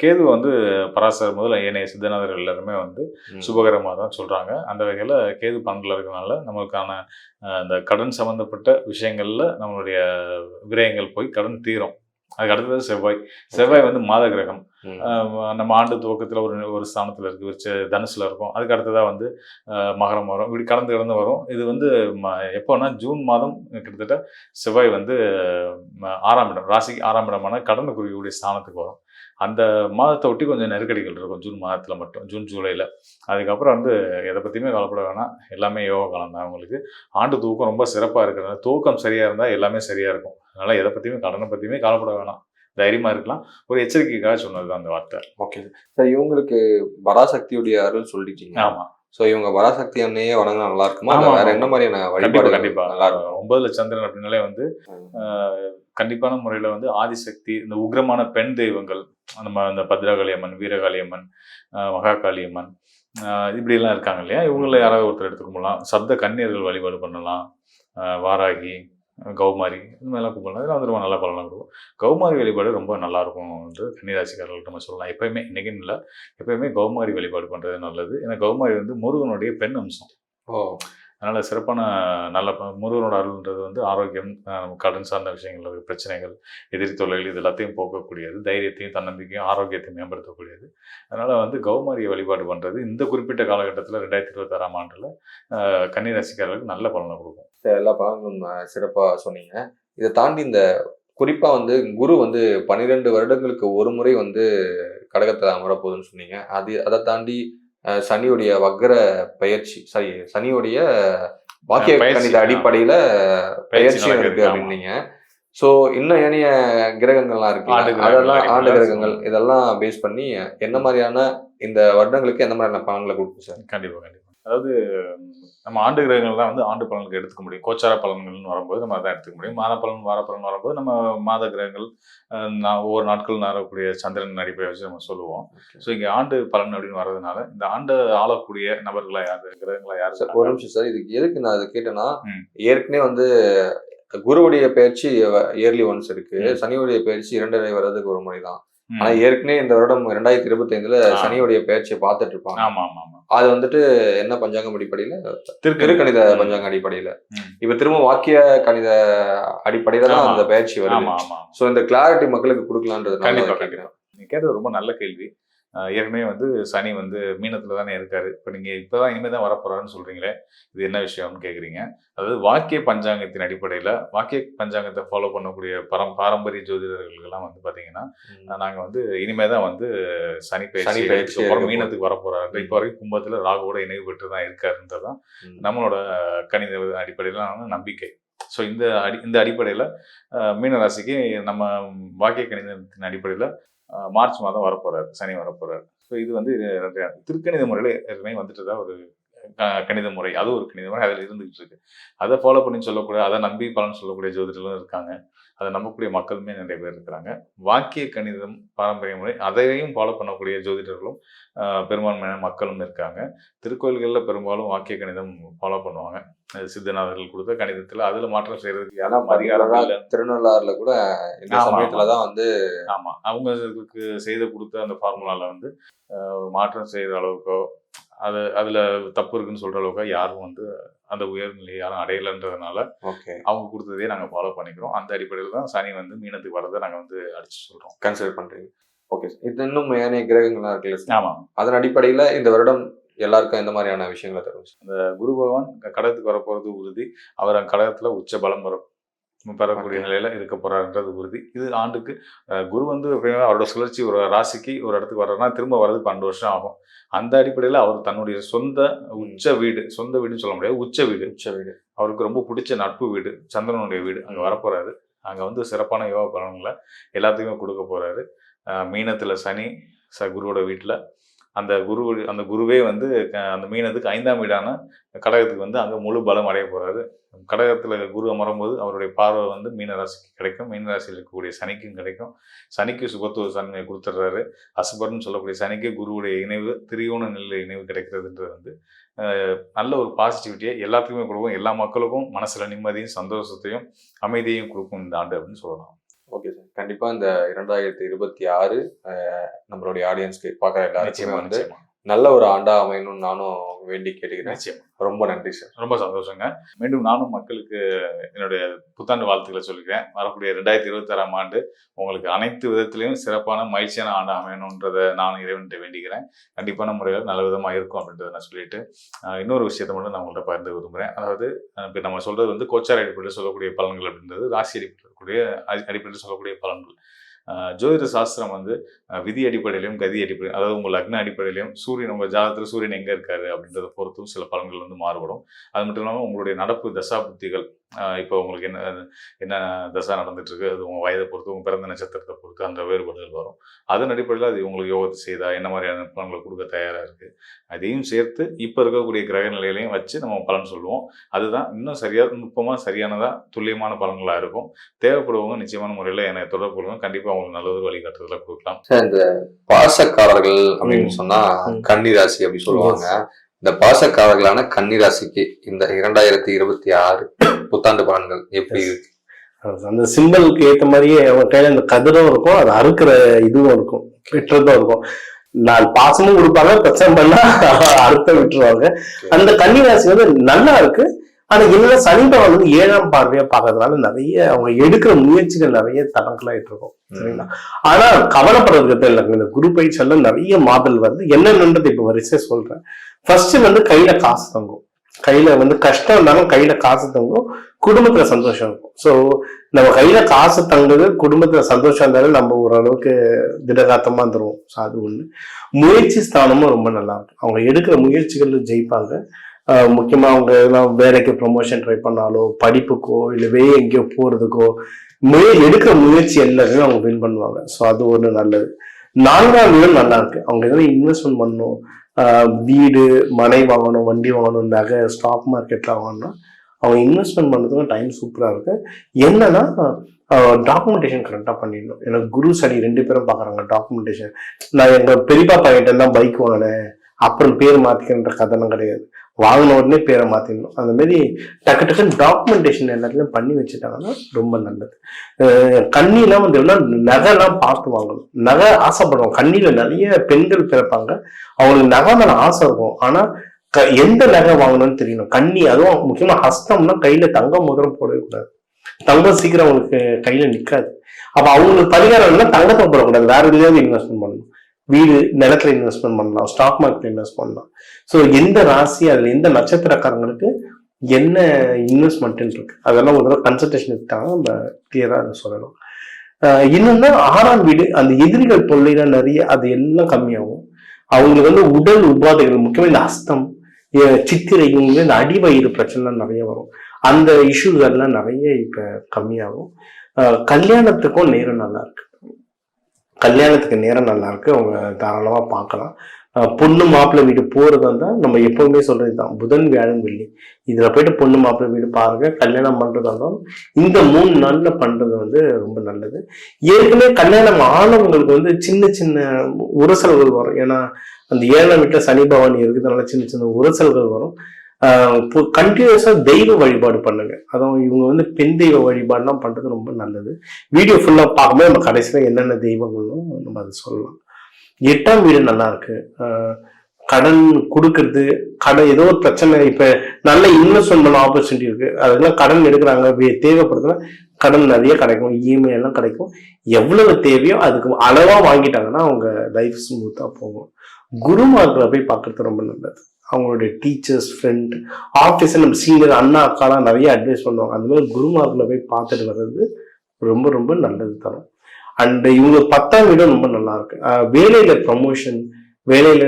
கேது வந்து பராசர் முதல்ல ஏனைய சித்தநாதர்கள் எல்லாருமே வந்து சுபகிரகமாக தான் சொல்கிறாங்க. அந்த வகையில் கேது 12ல் இருக்கிறனால நம்மளுக்கான இந்த கடன் சம்மந்தப்பட்ட விஷயங்களில் நம்மளுடைய விரயங்கள் போய் கடன் தீரும். அதுக்கு அடுத்தது செவ்வாய் வந்து மாத கிரகம். நம்ம ஆண்டு துவக்கத்தில் ஒரு ஸ்தானத்தில் இருக்கு, தனுசுல இருக்கும். அதுக்கு அடுத்ததாக வந்து மகரம் வரும், இப்படி கடந்து வரும். இது வந்து எப்போன்னா ஜூன் மாதம் கிட்டத்தட்ட செவ்வாய் வந்து 6ஆம் இடம், ராசிக்கு 6ஆம் இடமான கடனை குறிக்கக்கூடிய ஸ்தானத்துக்கு வரும். அந்த மாதத்தை ஒட்டி கொஞ்சம் நெருக்கடிகள் இருக்கும் ஜூன் மாதத்தில் மட்டும், ஜூன் ஜூலையில். அதுக்கப்புறம் வந்து எதை பற்றியுமே கவலைப்பட வேணாம், எல்லாமே யோக காலம் தான். அவங்களுக்கு ஆண்டு தூக்கம் ரொம்ப சிறப்பாக இருக்கிறதுனால, தூக்கம் சரியாக இருந்தால் எல்லாமே சரியாக இருக்கும். அதனால் எதை பற்றியுமே கடனை பற்றியுமே கவலைப்பட வேணாம், தைரியமாக இருக்கலாம். ஒரு எச்சரிக்கைக்காக சொன்னது தான் அந்த வார்த்தை. Okay sir. இவங்களுக்கு பராசக்தியுடைய அருள் சொல்லிட்டீங்க. ஆமாம். ஸோ இவங்க பராசக்தி அன்னையே வணங்கினா நல்லா இருக்குமா, வேற என்ன மாதிரியான வழிபாடு? கண்டிப்பாக நல்லா இருக்கும். 9ல் சந்திரன் அப்படின்னாலே வந்து கண்டிப்பான முறையில் வந்து ஆதிசக்தி, இந்த உக்ரமான பெண் தெய்வங்கள், நம்ம இந்த பத்ரகாளி அம்மன், வீரகாளி அம்மன், மகாகாளி அம்மன், இப்படியெல்லாம் இருக்காங்க இல்லையா, இவங்கள யாராவது ஒருத்தர் எடுத்துக்கலாம். சப்த கன்னியர்கள் வழிபாடு பண்ணலாம், வாராகி, கௌமாரி, இந்த மாதிரிலாம் கும்பிடலாம். இதெல்லாம் வந்து ரொம்ப நல்ல பலனாக கொடுக்கும். கௌமாரி வழிபாடு ரொம்ப நல்லாயிருக்கும் என்று கன்னிராசிக்காரர்கள்ட்ட நம்ம சொல்லலாம். எப்பயுமே, இன்றைக்கின்னு இல்லை, எப்பயுமே கௌமாரி வழிபாடு பண்ணுறது நல்லது. ஏன்னா கௌமாரி வந்து முருகனுடைய பெண் அம்சம். அதனால் சிறப்பான நல்ல முருகனோட அருள்ன்றது வந்து ஆரோக்கியம், கடன் சார்ந்த விஷயங்கள், பிரச்சனைகள், எதிரி தொல்லைகள், இது எல்லாத்தையும் போக்கக்கூடியது, தைரியத்தையும் தன்னம்பிக்கையும் ஆரோக்கியத்தையும் மேம்படுத்தக்கூடியது. அதனால் வந்து கௌமாரியை வழிபாடு பண்ணுறது இந்த குறிப்பிட்ட காலகட்டத்தில் 2026ஆம் ஆண்டில் கன்னிராசிக்காரர்களுக்கு நல்ல பலனை கொடுக்கும். எல்லா பலன்களும் சிறப்பாக சொன்னீங்க. இதை தாண்டி இந்த குறிப்பாக வந்து குரு வந்து 12 வருடங்களுக்கு ஒரு முறை வந்து கடகத்தில் அமரப்போகுதுன்னு சொன்னீங்க. அதை தாண்டி சனியுடைய வக்ர பயிற்சி, சனியுடைய வாக்கிய கணித அடிப்படையில பயிற்சி இருக்கு அப்படின்னீங்க. ஸோ இன்னும் ஏனைய கிரகங்கள்லாம் இருக்கு, அதெல்லாம் ஆண்டு கிரகங்கள், இதெல்லாம் பேஸ் பண்ணி என்ன மாதிரியான இந்த வருடங்களுக்கு எந்த மாதிரியான பலன்களை கொடுக்கும் சார்? கண்டிப்பாக. அதாவது நம்ம ஆண்டு கிரகங்கள் தான் வந்து ஆண்டு பலன்களுக்கு எடுத்துக்க முடியும். கோச்சார பலன்கள்னு வரும்போது நம்ம அதான் எடுத்துக்க முடியும். மாத பலன், வார பலன் வரும்போது நம்ம மாத கிரகங்கள், ஒவ்வொரு நாட்கள் வரக்கூடிய சந்திரன் அடிப்படையை வச்சு நம்ம சொல்லுவோம். ஸோ இங்கே ஆண்டு பலன் அப்படின்னு வர்றதுனால இந்த ஆண்டு ஆளக்கூடிய நபர்களா யாரு, கிரகங்களா யாரு சார்? ஒரு நிமிஷம் சார், இதுக்கு எதுக்கு நான் அதை கேட்டேன்னா, ஏற்கனவே வந்து குருவுடைய பயிற்சி இயர்லி ஒன்ஸ் இருக்கு, சனியுடைய பயிற்சி 2.5 வருடத்துக்கு ஒரு முறை தான். ஆனா ஏற்கனவே இந்த வருடம் 2025ல சனியுடைய பயிற்சியை பார்த்துட்டு இருப்பாங்க. அது வந்துட்டு என்ன பஞ்சாங்கம் அடிப்படையில? திருக்கணித பஞ்சாங்க அடிப்படையில. இப்ப திரும்ப வாக்கிய கணித அடிப்படையில தான் அந்த பயிற்சி வருது. சோ இந்த கிளாரிட்டி மக்களுக்கு கொடுக்கலான்றது கண்டிப்பா. நீ கேட்டது ரொம்ப நல்ல கேள்வி. ஏற்கனவே வந்து சனி வந்து மீனத்துல தானே இருக்காரு. இப்போ நீங்க இப்பதான் இனிமே தான் வரப்போறாருன்னு சொல்றீங்களே, இது என்ன விஷயம்னு கேக்குறீங்க. அதாவது வாக்கிய பஞ்சாங்கத்தின் அடிப்படையில, வாக்கிய பஞ்சாங்கத்தை ஃபாலோ பண்ணக்கூடிய பாரம்பரிய ஜோதிடர்கள்லாம் வந்து பாத்தீங்கன்னா, நாங்க வந்து இனிமே தான் வந்து சனி பயிற்சி மீனத்துக்கு வரப்போறாரு. இப்போ வரைக்கும் கும்பத்துல ராகுவோட இணைவு பெற்று தான் இருக்காருன்றதான் நம்மளோட கணித அடிப்படையிலான நம்பிக்கை. ஸோ இந்த அடிப்படையில மீனராசிக்கு நம்ம வாக்கிய கணிதத்தின் அடிப்படையில மார்ச் மாதம் வரப்போறாரு, சனி வரப்போறாரு. ஸோ இது வந்து திருக்கணித முறையில் ஏற்கனவே வந்துட்டு தான் ஒரு கணித முறை, அது ஒரு கணித முறை அதில் இருந்துகிட்டு இருக்கு. அதை ஃபாலோ பண்ணி சொல்லக்கூடிய, அதை நம்பி பலன் சொல்லக்கூடிய ஜோதிடர்களும் இருக்காங்க. அதை நம்பக்கூடிய மக்களுமே நிறைய பேர் இருக்கிறாங்க. வாக்கிய கணிதம் பாரம்பரிய முறை அதையும் ஃபாலோ பண்ணக்கூடிய ஜோதிடர்களும் பெரும்பான்மையான மக்களும் இருக்காங்க. திருக்கோயில்களில் பெரும்பாலும் வாக்கிய கணிதம் ஃபாலோ பண்ணுவாங்க. சித்தநாதர்கள் கொடுத்த கணிதத்தில் அதில் மாற்றம் செய்யறதுக்கு யாரும் அதிகாரம் திருநள்ளாறுல கூட இந்த சமயத்துலதான் வந்து ஆமா அவங்களுக்கு செய்து கொடுத்த அந்த ஃபார்முலால வந்து மாற்றம் செய்யற அளவுக்கோ அதுல தப்பு இருக்குன்னு சொல்ற அளவுக்கு யாரும் வந்து அந்த உயர்நிலையை யாரும் அடையலைன்றதுனால அவங்க கொடுத்ததே நாங்க ஃபாலோ பண்ணிக்கிறோம். அந்த அடிப்படையில் தான் சனி வந்து மீனத்துக்கு வரதை நாங்க வந்து அடிச்சு சொல்றோம், கன்சிடர் பண்றீங்க. ஓகே, இது இன்னும் ஏனைய கிரகங்கள்லாம் இருக்குல்ல? ஆமா. அதன் அடிப்படையில இந்த வருடம் எல்லாருக்கும் எந்த மாதிரியான விஷயங்களை தரும்? அந்த குரு பகவான் கடகத்துக்கு வரப்போறது உறுதி. அவர் கடகத்துல உச்ச பலம் பெறக்கூடிய நிலையில இருக்க போறாருன்றது உறுதி. இது ஆண்டுக்கு குரு வந்து அவரோட சுழற்சி ஒரு ராசிக்கு ஒரு இடத்துக்கு வர்றதுனா திரும்ப வர்றதுக்கு 12 வருஷம் ஆகும். அந்த அடிப்படையில் அவர் தன்னுடைய சொந்த வீடுன்னு சொல்ல முடியாது, உச்ச வீடு அவருக்கு ரொம்ப பிடிச்ச நட்பு வீடு, சந்திரனுடைய வீடு, அங்கே வரப்போறாரு. அங்கே வந்து சிறப்பான யோக பலன்களை எல்லாத்துக்குமே கொடுக்க போறாரு. மீனத்துல சனி குருவோட வீட்டில் அந்த குருவே வந்து அந்த மீனத்துக்கு 5ஆம் வீடான கடகத்துக்கு வந்து அங்கே முழு பலம் அடைய போறாரு. கடகத்துல குரு அமரும்போது அவருடைய பார்வை வந்து மீன ராசிக்கு கிடைக்கும், மீன ராசியில் இருக்கக்கூடிய சனிக்கும் கிடைக்கும். சனிக்கு சுபத்துவ தன்மையை கொடுத்துட்றாரு. அசுபர்னு சொல்லக்கூடிய சனிக்கு குருவுடைய இணைவு, திரியோண நிலை இணைவு கிடைக்கிறதுன்றது வந்து நல்ல ஒரு பாசிட்டிவிட்டியை எல்லாத்துக்குமே கொடுக்கும். எல்லா மக்களுக்கும் மனசுல நிம்மதியும் சந்தோஷத்தையும் அமைதியையும் கொடுக்கும் இந்த ஆண்டு அப்படின்னு சொல்லலாம். ஓகே சார், கண்டிப்பா இந்த 2026 நம்மளுடைய ஆடியன்ஸ்க்கு பார்க்குற எல்லாருக்குமே வந்து நல்ல ஒரு ஆண்டா அமையணும்னு நானும் வேண்டி கேட்டுக்கிறேன். ரொம்ப நன்றி சார். ரொம்ப சந்தோஷங்க. மீண்டும் நானும் மக்களுக்கு என்னுடைய புத்தாண்டு வாழ்த்துக்களை சொல்லிக்கிறேன். வரக்கூடிய 2026ஆம் ஆண்டு உங்களுக்கு அனைத்து விதத்திலையும் சிறப்பான மகிழ்ச்சியான ஆண்டு அமையணுன்றதை நான் இறைவன்கிட்ட வேண்டிக்கிறேன். கண்டிப்பான முறையில் நல்ல விதமாக இருக்கும் அப்படின்றத நான் சொல்லிட்டு இன்னொரு விஷயத்தை மட்டும் நான் உங்கள்கிட்ட பகிர்ந்து விரும்புகிறேன். அதாவது இப்போ நம்ம சொல்றது வந்து கோச்சார அடிப்படையில் சொல்லக்கூடிய பலன்கள் அப்படின்றது ராசி அடிப்படையில் சொல்லக்கூடிய பலன்கள். ஜோதிட சாஸ்திரம் வந்து விதி அடிப்படையிலையும் கதி அடிப்படையும், அதாவது உங்கள் லக்ன அடிப்படையிலையும் சூரியன் உங்கள் ஜாதகத்தில் சூரியன் எங்கே இருக்காரு அப்படின்றத பொறுத்தும் சில பலன்கள் வந்து மாறுபடும். அது மட்டும் இல்லாமல் உங்களுடைய நடப்பு தசா புத்திகள், இப்போ உங்களுக்கு என்ன தசா நடந்துட்டு இருக்கு, அது உங்கள் வயதை பொறுத்து, உங்கள் பிறந்த நட்சத்திரத்தை பொறுத்து அந்த வேறுபாடுகள் வரும். அதன் அடிப்படையில் அது உங்களுக்கு யோகத்தை செய்தா என்ன மாதிரியான பலன்களை கொடுக்க தயாராக இருக்குது, அதையும் சேர்த்து இப்போ இருக்கக்கூடிய கிரக நிலையிலையும் வச்சு நம்ம பலன் சொல்லுவோம். அதுதான் இன்னும் நுட்பமாக சரியானதாக துல்லியமான பலன்களாக இருக்கும். தேவைப்படுவவங்க நிச்சயமான முறையில் என்னை தொடர்பு கொள்ளுங்க. கண்டிப்பாக அவங்களுக்கு நல்ல ஒரு வழிகாட்டுதலை கொடுக்கலாம். இந்த பாசக்காரர்கள் அப்படின்னு சொன்னா கன்னிராசி அப்படி சொல்லுவாங்க. இந்த பாசக்காரர்களான கன்னிராசிக்கு இந்த 2026 புத்தாண்டு பலன்கள் எப்படி இருக்கு? அந்த சிம்பலுக்கு ஏற்ற மாதிரியே அவன் கையில இந்த கதிரும் இருக்கும், அது அறுக்கிற இதுவும் இருக்கும், வெட்டுறதும் இருக்கும். நான் பாசமும் கொடுப்பாங்க, பிரச்சனை பண்ணா அறுத்த விட்டுருவாங்க. அந்த கன்னிராசி வந்து நல்லா இருக்கு. ஆனா என்னன்னா சனி பகவான் வந்து 7ஆம் பார்வையா பாக்குறதுனால நிறைய அவங்க எடுக்கிற முயற்சிகள் நிறைய தடங்களாயிட்டு இருக்கும். சரிங்களா? ஆனா கவலைப்படுறதுக்கு இல்லை. இந்த குரு பயிற்சியெல்லாம் நிறைய மாதல் வருது. என்னென்னது இப்ப வரிசையா சொல்றேன். ஃபர்ஸ்ட் வந்து கையில காசு தங்கும். கையில வந்து கஷ்டம் இருந்தாலும் கையில காசு தங்கும், குடும்பத்துல சந்தோஷம் இருக்கும். ஸோ நம்ம கையில காசு தங்குது, குடும்பத்துல சந்தோஷம் இருந்தாலும் நம்ம ஓரளவுக்கு திடகாத்தமா தருவோம். ஸோ அது ஒண்ணு. முயற்சி ஸ்தானமும் ரொம்ப நல்லா இருக்கும். அவங்க எடுக்கிற முயற்சிகள் ஜெயிப்பாங்க. முக்கியமா அவங்க எல்லாம் வேலைக்கு ப்ரொமோஷன் ட்ரை பண்ணாலோ, படிப்புக்கோ இல்லை எங்கேயோ போறதுக்கோ எடுக்கிற முயற்சி எல்லாருமே அவங்க வின் பண்ணுவாங்க. ஸோ அது ஒண்ணு நல்லது. 4ஆம் வீடும் நல்லா இருக்கு. அவங்க எதாவது இன்வெஸ்ட்மெண்ட் பண்ணணும், வீடு மனை வாங்கணும், வண்டி வாங்கணும், நகை ஸ்டாக் மார்க்கெட்ல வாங்கணும், அவங்க இன்வெஸ்ட்மெண்ட் பண்ணுறதுக்கும் டைம் சூப்பரா இருக்கு. என்னன்னா டாக்குமெண்டேஷன் கரெக்டா பண்ணிடணும். எனக்கு குரு சனி 2 பேரும் பாக்குறாங்க டாக்குமெண்டேஷன். நான் எங்க பெரியப்பா பையன்கிட்ட தான் பைக் வாங்கினேன், அப்புறம் பேர் மாத்திக்கின்ற கதனம் கிடையாது. வாங்கின உடனே பேரை மாத்திடணும். அந்த மாதிரி டக்குன்னு டாக்குமெண்டேஷன் எல்லாத்துலயும் பண்ணி வச்சுட்டாங்கன்னா ரொம்ப நல்லது. கண்ணிலாம் வந்து நகைலாம் பார்த்து வாங்கணும். நகை ஆசைப்படுவாங்க. கண்ணியில நிறைய பெண்கள் பிறப்பாங்க, அவங்களுக்கு நகை மேல ஆசை இருக்கும். ஆனா எந்த நகை வாங்கணும்னு தெரியணும். கண்ணி, அதுவும் முக்கியமா ஹஸ்தம்னா கையில தங்கம் முதலம் போடவே கூடாது. தங்கம் சீக்கிரம் அவங்களுக்கு கையில நிக்காது. அப்ப அவங்களுக்கு பரிகாரம் தங்கத்தை போடக்கூடாது, வேற எதுலையாவது இன்வெஸ்ட்மெண்ட் பண்ணணும். வீடு நிலத்துல இன்வெஸ்ட்மெண்ட் பண்ணலாம், ஸ்டாக் மார்க்கெட்ல இன்வெஸ்ட் பண்ணலாம். ஸோ எந்த ராசி, அதுல எந்த நட்சத்திரக்காரங்களுக்கு என்ன இன்வெஸ்ட்மெண்ட் இருக்கு அதெல்லாம் ஒரு தடவை கன்சல்டேஷன் எடுத்தாங்க, நம்ம கிளியரா அதை சொல்லலாம். இன்னொன்னா 6ஆம் வீடு, அந்த எதிரிகள் தொல்லைகள் நிறைய, அது எல்லாம் கம்மியாகும். அவங்களுக்கு வந்து உடல் உபாதைகள், முக்கியமா இந்த ஹஸ்தம், சித்திரை, இந்த அடிவயிறு பிரச்சனை நிறைய வரும். அந்த இஷ்யூஸ் எல்லாம் நிறைய இப்ப கம்மியாகும். கல்யாணத்துக்கும் நேரம் நல்லா இருக்கு. கல்யாணத்துக்கு நேரம் நல்லா இருக்கு. அவங்க தாராளமா பார்க்கலாம். பொண்ணு மாப்பிள்ளை வீடு போறதா இருந்தா நம்ம எப்பவுமே சொல்றதுதான் புதன் வியாழன் வெள்ளி இதுல போயிட்டு பொண்ணு மாப்பிள்ளை வீடு பாருங்க. கல்யாணம் பண்றதா இருந்தாலும் இந்த 3 நாள்ல பண்றது வந்து ரொம்ப நல்லது. ஏற்கனவே கல்யாணம் ஆனவங்களுக்கு வந்து சின்ன சின்ன உரசல்கள் வரும். ஏன்னா அந்த 7ஆம் வீட்டுல சனி பகவான் இருக்கிறதுனால சின்ன சின்ன உரசல்கள் வரும். கண்டினியூஸா தெய்வ வழிபாடு பண்ணுங்க. அதான் இவங்க வந்து பெண் தெய்வ வழிபாடுலாம் பண்றது ரொம்ப நல்லது. வீடியோ ஃபுல்லா பார்க்கும்போது நம்ம கடைசியில என்னென்ன தெய்வங்களும் நம்ம அதை சொல்லலாம். 8ஆம் வீடு நல்லா இருக்கு. கடன் கொடுக்கறது, கடன் ஏதோ ஒரு பிரச்சனை, இப்ப நல்ல இன்வெஸ்ட்மெண்ட் பண்ண ஆப்பர்ச்சுனிட்டி இருக்கு, அதெல்லாம் கடன் எடுக்கிறாங்க, தேவைப்படுதுன்னா கடன் நிறைய கிடைக்கும், இஎம்ஐ எல்லாம் கிடைக்கும். எவ்வளவு தேவையோ அதுக்கு அளவா வாங்கிட்டாங்கன்னா அவங்க லைஃப் ஸ்மூத்தா போகும். குருமார்களை போய் பார்க்கறது ரொம்ப நல்லது. அவங்களுடைய டீச்சர்ஸ், ஃப்ரெண்ட், ஆஃபீஸில் நம்ம சீனியர் அண்ணா அக்காலாம் நிறைய அட்வைஸ் பண்ணுவாங்க. அந்த மாதிரி குருமார்களை போய் பார்த்துட்டு வர்றது ரொம்ப ரொம்ப நல்லது தரும். அண்ட் இவங்க 10ஆம் வீடும் ரொம்ப நல்லா இருக்கு. வேலையில ப்ரமோஷன், வேலையில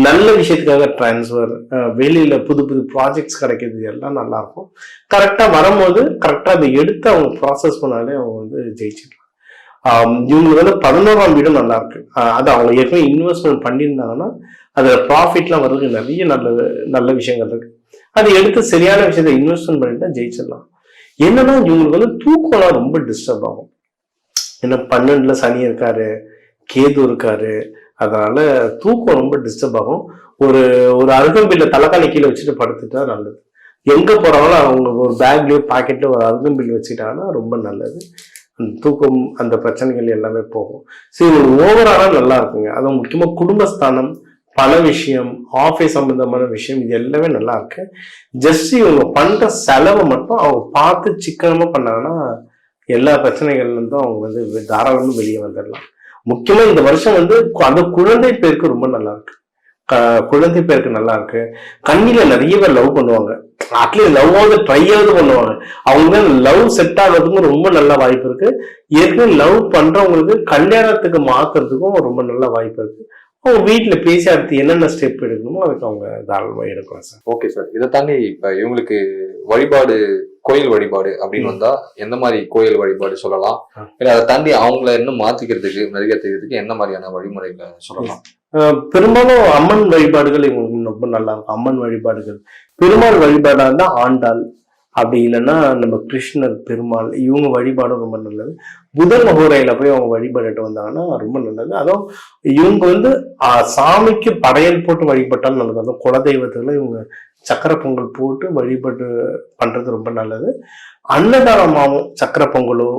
நல்ல விஷயத்துக்காக டிரான்ஸ்ஃபர், வேலையில புது புது ப்ராஜெக்ட்ஸ் கிடைக்கிறது எல்லாம் நல்லா இருக்கும். கரெக்டா வரும்போது கரெக்டா அதை எடுத்து அவங்க ப்ராசஸ் பண்ணாலே அவங்க வந்து ஜெயிச்சிடலாம். இவங்களுக்கு வந்து 11ஆம் வீடும் நல்லா இருக்கு. அது அவங்க ஏற்கனவே இன்வெஸ்ட்மெண்ட் பண்ணியிருந்தாங்கன்னா அதுல ப்ராஃபிட்லாம் வர்றதுக்கு நிறைய நல்ல விஷயங்கள் இருக்கு. அதை எடுத்து சரியான விஷயத்த இன்வெஸ்ட்மெண்ட் பண்ணிட்டா ஜெயிச்சிடலாம். என்னன்னா இவங்களுக்கு வந்து தூக்கம்லாம் ரொம்ப டிஸ்டர்ப் ஆகும். ஏன்னா 12ல சனி இருக்காரு, கேது இருக்காரு, அதனால தூக்கம் ரொம்ப டிஸ்டர்ப் ஆகும். ஒரு அருகம்பில்ல தலைக்காணி கீழே வச்சுட்டு படுத்துட்டா நல்லது. எங்க போறாங்களோ அவங்க ஒரு பேக்லயோ பாக்கெட்லயோ ஒரு அருகம்பில் வச்சுட்டாங்கன்னா ரொம்ப நல்லது. அந்த தூக்கம், அந்த பிரச்சனைகள் எல்லாமே போகும். சரி, ஓவராலா நல்லா இருக்குங்க. அதுவும் முக்கியமா குடும்பஸ்தானம், பல விஷயம், ஆஃபீஸ் சம்பந்தமான விஷயம், இது எல்லாமே நல்லா இருக்கு. ஜஸ்ட் இவங்க பண்ற செலவை மட்டும் அவங்க பார்த்து சிக்கனமா பண்ணாங்கன்னா எல்லா பிரச்சனைகள்ல இருந்தும் அவங்க வந்து தாராளமா வெளியே வந்துடலாம். முக்கியமா இந்த வருஷம் வந்து அந்த குழந்தை பேருக்கு ரொம்ப நல்லா இருக்கு. குழந்தை பேருக்கு நல்லா இருக்கு. கண்ணில நிறைய பேர் லவ் பண்ணுவாங்க. அட்லீஸ்ட் லவ்வாவது ட்ரையாவது பண்ணுவாங்க. அவங்க லவ் செட் ஆகிறதுக்கும் ரொம்ப நல்ல வாய்ப்பு இருக்கு. ஏற்கனவே லவ் பண்றவங்களுக்கு கல்யாணத்துக்கு மாத்துறதுக்கும் ரொம்ப நல்ல வாய்ப்பு இருக்கு. அவங்க வீட்டுல பேசி அடுத்து என்னென்ன ஸ்டெப் எடுக்கணுமோ அதுக்கு அவங்க தாராளமா எடுக்கலாம் சார். Okay sir. இதை தாண்டி இப்ப இவங்களுக்கு வழிபாடு, கோயில் வழிபாடு அப்படின்னு வந்தா எந்த மாதிரி கோயில் வழிபாடு சொல்லலாம்? அதை தாண்டி அவங்கள இன்னும் மாத்திக்கிறதுக்கு, மெருகேற்றுக்கிறதுக்கு என்ன மாதிரியான வழிமுறைகளை சொல்லலாம்? பெரும்பாலும் அம்மன் வழிபாடுகள் இவங்களுக்கு ரொம்ப நல்லா இருக்கும். அம்மன் வழிபாடுகள், பெருமாள் வழிபாடா இருந்தா ஆண்டாள், அப்படி இல்லைன்னா நம்ம கிருஷ்ணர், பெருமாள், இவங்க வழிபாடும் ரொம்ப நல்லது. புதன் மகோரையில போய் அவங்க வழிபாடிட்டு வந்தாங்கன்னா ரொம்ப நல்லது. அதுவும் இவங்க வந்து சாமிக்கு படையல் போட்டு வழிபட்டாலும் நல்லது. அதுவும் குலதெய்வத்துல இவங்க சக்கரை பொங்கல் போட்டு வழிபாடு பண்றது ரொம்ப நல்லது. அன்னதானமாவும் சக்கரை பொங்கலோ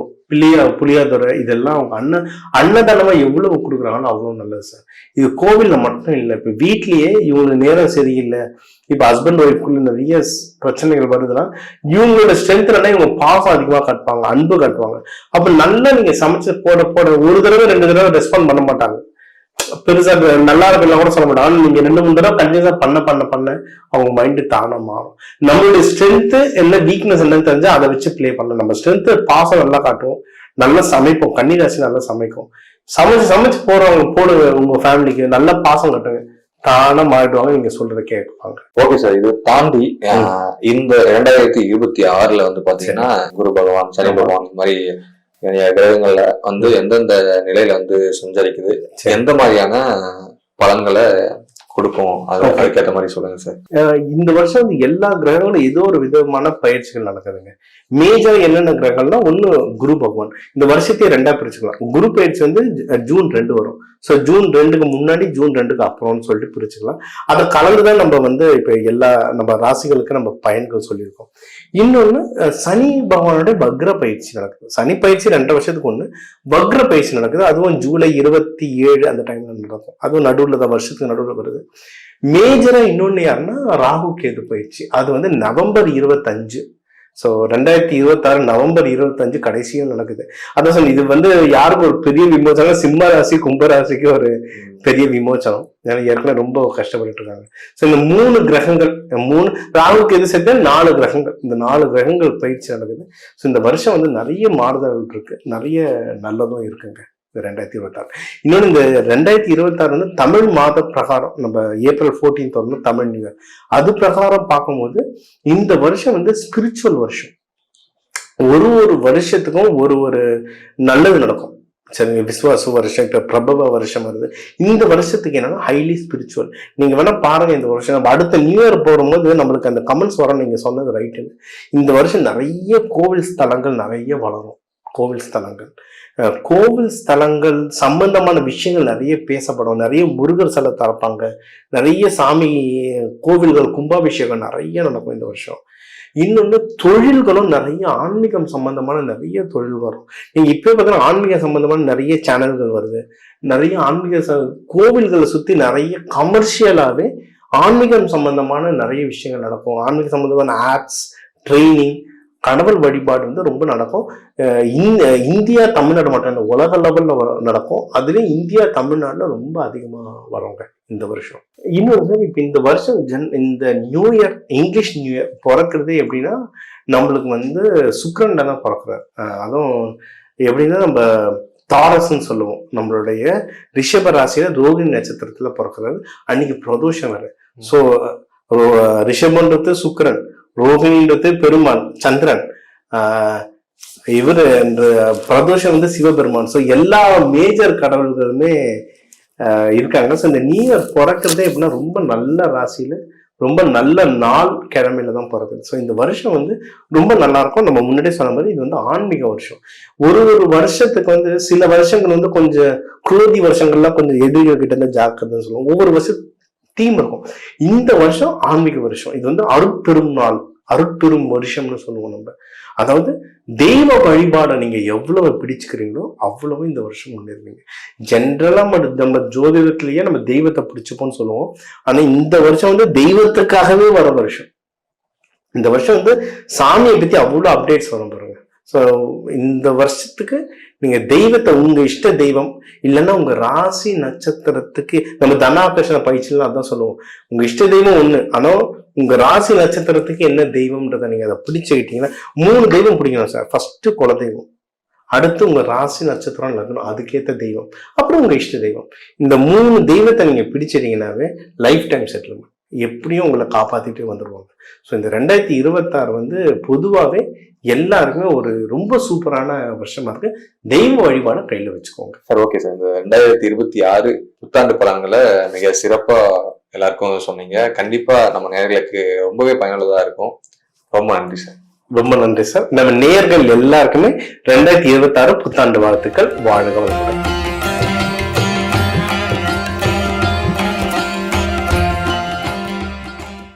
புளியாதுரை இதெல்லாம் அவங்க அன்னதானமா எவ்வளவு கொடுக்குறாங்களோ அவ்வளவு நல்லது சார். இது கோவில்ல மட்டும் இல்லை, இப்ப வீட்லயே இவங்க நேரம் சரியில்லை, இப்ப ஹஸ்பண்ட் ஒய்ஃப்குள்ள நிறைய பிரச்சனைகள் வருதுன்னா இவங்களோட ஸ்ட்ரென்த்னா இவங்க பாசம் அதிகமா கட்டுவாங்க, அன்பு கட்டுவாங்க. அப்ப நல்லா நீங்க சமைச்சு போட ஒரு தடவை 2 தடவை ரெஸ்பாண்ட் பண்ண மாட்டாங்க. பெருசா நல்லா இருக்குல்ல கூட சொல்ல மாட்டாங்க. நீங்க 2-3 தடவை கண்டினியூஸா பண்ண அவங்க மைண்டு தானா மாறும். நம்மளுடைய ஸ்ட்ரென்த் என்ன, வீக்னஸ் என்னன்னு தெரிஞ்சா அதை வச்சு பிளே பண்ணலாம். நம்ம ஸ்ட்ரென்த் பாசம் நல்லா காட்டுவோம், நல்லா சமைப்போம். கன்னிராசி நல்லா சமைக்கும். சமைச்சு போடுங்க உங்க ஃபேமிலிக்கு நல்ல பாசம் கட்டுங்க, தானா மாறிடுவாங்க, நீங்க சொல்றத கேட்பாங்க. Okay sir. இது தாண்டி இந்த 2026ல வந்து பாத்தீங்கன்னா குரு பகவான், சனி பகவான் இந்த மாதிரி கிரகங்கள்ல வந்து எந்தெந்த நிலையில வந்து சஞ்சரிக்குது, எந்த மாதிரியான பலன்களை கொடுக்கும், அதுக்கேற்ற மாதிரி சொல்லுங்க சார். இந்த வருஷம் வந்து எல்லா கிரகங்களும் ஏதோ ஒரு விதமான பயிற்சிகள் நடக்குதுங்க. மேஜர் என்னென்ன கிரகங்கள்னா, ஒண்ணு குரு பகவான். இந்த வருஷத்தையே 2ஆ பிரிச்சுக்கலாம். குரு பயிற்சி வந்து ஜூன் 2 வரும். ஸோ ஜூன் 2க்கு முன்னாடி, ஜூன் 2க்கு அப்புறம்னு சொல்லிட்டு பிரிச்சுக்கலாம். அதை கலந்துதான் நம்ம வந்து இப்ப எல்லா நம்ம ராசிகளுக்கு நம்ம பயன்கள் சொல்லியிருக்கோம். இன்னொன்னு சனி பகவானுடைய வக்ர பயிற்சி நடக்குது. சனி பயிற்சி 2 வருஷத்துக்கு ஒண்ணு, வக்ர பயிற்சி நடக்குது. அதுவும் ஜூலை 27 அந்த டைம்ல நடக்கும். அதுவும் நடுவுல தான், வருஷத்துக்கு நடுவுல வருது. மேஜரா இன்னொன்னு யாருன்னா ராகு கேது பயிற்சி. அது வந்து நவம்பர் 25. ஸோ 2026 நவம்பர் 25 கடைசியும் நடக்குது. அதான் சொன்ன, இது வந்து யாருக்கும் ஒரு பெரிய விமோசனம், சிம்ம ராசி கும்பராசிக்கு ஒரு பெரிய விமோசனம். ஏன்னா ஏற்கனவே ரொம்ப கஷ்டப்பட்டு இருக்காங்க. ஸோ இந்த 3 கிரகங்கள், ராகுக்கு எது சேர்த்து 4 கிரகங்கள், இந்த 4 கிரகங்கள் பயிற்சி நடக்குது. ஸோ இந்த வருஷம் வந்து நிறைய மாறுதல்கள் இருக்கு, நிறைய நல்லதும் இருக்குங்க 2026. இன்னொன்று இந்த 2026 வந்து தமிழ் மாத பிரகாரம், நம்ம ஏப்ரல் 14 வந்து தமிழ் நியூ இயர், அது பிரகாரம் பார்க்கும்போது இந்த வருஷம் வந்து ஸ்பிரிச்சுவல் வருஷம். ஒரு வருஷத்துக்கும் ஒரு நல்லது நடக்கும். சரி, விஸ்வாச வருஷம், இப்ப பிரபவ வருஷம் வருது. இந்த வருஷத்துக்கு என்னன்னா ஹைலி ஸ்பிரிச்சுவல். நீங்க வேணா பாருங்க, இந்த வருஷம் நம்ம அடுத்த நியூ இயர் போடும்போது நம்மளுக்கு அந்த கமெண்ட்ஸ் வரும், நீங்க சொன்னது ரைட்டுன்னு. இந்த வருஷம் நிறைய கோவில் ஸ்தலங்கள் நிறைய வளரும். கோவில் ஸ்தலங்கள் சம்பந்தமான விஷயங்கள் நிறைய பேசப்படும். நிறைய முருகர் சிலை திறப்பாங்க, நிறைய சாமி கோவில்கள் கும்பாபிஷேகம் நிறைய நடக்கும் இந்த வருஷம். இன்னொன்று தொழில்களும் நிறைய ஆன்மீகம் சம்பந்தமான நிறைய தொழில் வரும். நீங்க இப்போ பார்த்தீங்கன்னா ஆன்மீக சம்பந்தமான நிறைய சேனல்கள் வருது. நிறைய ஆன்மீக கோவில்களை சுத்தி நிறைய கமர்ஷியலாவே ஆன்மீகம் சம்பந்தமான நிறைய விஷயங்கள் நடக்கும். ஆன்மீக சம்பந்தமான ஆப்ஸ், ட்ரைனிங், கடவுள் வழிபாடு வந்து ரொம்ப நடக்கும். இந்தியா தமிழ்நாடு மட்டும் இல்லை, உலக லெவல்ல நடக்கும். அதுலேயும் இந்தியா தமிழ்நாடுல ரொம்ப அதிகமா வருவாங்க இந்த வருஷம். இன்னொரு இப்ப இந்த வருஷம் இந்த new year, English new year பிறக்கிறதே எப்படின்னா நம்மளுக்கு வந்து சுக்கிரன்ல தான் பிறக்கிறார். அதுவும் எப்படின்னா நம்ம தாரஸ்ன்னு சொல்லுவோம். நம்மளுடைய ரிஷப ராசியில ரோகிணி நட்சத்திரத்துல பிறக்கிறாரு. அன்னைக்கு பிரதோஷம் வேற. ஸோ ரிஷபன்றது சுக்கிரன், ரோகிணின்றது பெருமாள் சந்திரன், இவர் பிரதோஷம் வந்து சிவபெருமான். ஸோ எல்லா மேஜர் கடவுள்களுமே இருக்காங்க. ஸோ இந்த நியூ இயர் பிறக்கிறதே எப்படின்னா ரொம்ப நல்ல ராசியில, ரொம்ப நல்ல நாள் கிழமையில தான் பிறக்குது. ஸோ இந்த வருஷம் வந்து ரொம்ப நல்லா இருக்கும். நம்ம முன்னாடியே சொன்ன மாதிரி இது வந்து ஆன்மீக வருஷம். ஒரு வருஷத்துக்கு வந்து சில வருஷங்கள் வந்து கொஞ்சம் குரோதி வருஷங்கள்லாம் கொஞ்சம் எதிரிகள் கிட்ட இருந்து ஜாக்கிரதைன்னு சொல்லுவோம். ஒவ்வொரு வருஷம் தீம் இருக்கும். இந்த வருஷம் ஆன்மீக வருஷம். இது வந்து அருட்பெரும் நாள், அருட்பெரும் வருஷம்னு சொல்லுவோம் நம்ம. அதாவது தெய்வ வழிபாடை நீங்க எவ்வளவு பிடிச்சுக்கிறீங்களோ அவ்வளவு இந்த வருஷம் முன்னேறுவீங்க. ஜென்ரலா நம்ம ஜோதிடத்திலேயே நம்ம தெய்வத்தை பிடிச்சுப்போம்னு சொல்லுவோம். ஆனா இந்த வருஷம் வந்து தெய்வத்துக்காகவே வர வருஷம். இந்த வருஷம் வந்து சாமியை பத்தி அவ்வளவு அப்டேட்ஸ் வரும் பாருங்க. ஸோ இந்த வருஷத்துக்கு நீங்க தெய்வத்தை, உங்க இஷ்ட தெய்வம் இல்லைன்னா உங்க ராசி நட்சத்திரத்துக்கு, நம்ம தனாகர்ஷண பயிற்சியெல்லாம் அதான் சொல்லுவோம், உங்க இஷ்ட தெய்வம் ஒண்ணு, ஆனா உங்க ராசி நட்சத்திரத்துக்கு என்ன தெய்வம்ன்றதை நீங்க அதை பிடிச்சுக்கிட்டீங்கன்னா 3 தெய்வம் பிடிக்கணும் சார். ஃபர்ஸ்ட் குல தெய்வம், அடுத்து உங்க ராசி நட்சத்திரம் லக்னம், அதுக்கேற்ற தெய்வம், அப்புறம் உங்க இஷ்ட தெய்வம். இந்த 3 தெய்வத்தை நீங்க பிடிச்சிட்டீங்கன்னாவே லைஃப் டைம் செட்டில்மெண்ட், எப்படியும் உங்களை காப்பாத்திட்டு வந்துடுவாங்க. ஸோ இந்த 2026 வந்து பொதுவாகவே எல்லாருக்குமே ஒரு ரொம்ப சூப்பரான வருஷமா இருக்கு. தெய்வ வழிபாடு கையில வச்சுக்கோங்க சார். ஓகே சார், இந்த 2026 புத்தாண்டு பலன்களை மிக சிறப்பா எல்லாருக்கும் சொன்னீங்க. கண்டிப்பா நம்ம நேயர்களுக்கு ரொம்பவே பயனுள்ளதா இருக்கும். ரொம்ப நன்றி சார். ரொம்ப நன்றி சார். நம்ம நேயர்கள் எல்லாருக்குமே 2026 புத்தாண்டு வாழ்த்துக்கள். வாழ்க வளமுடன்.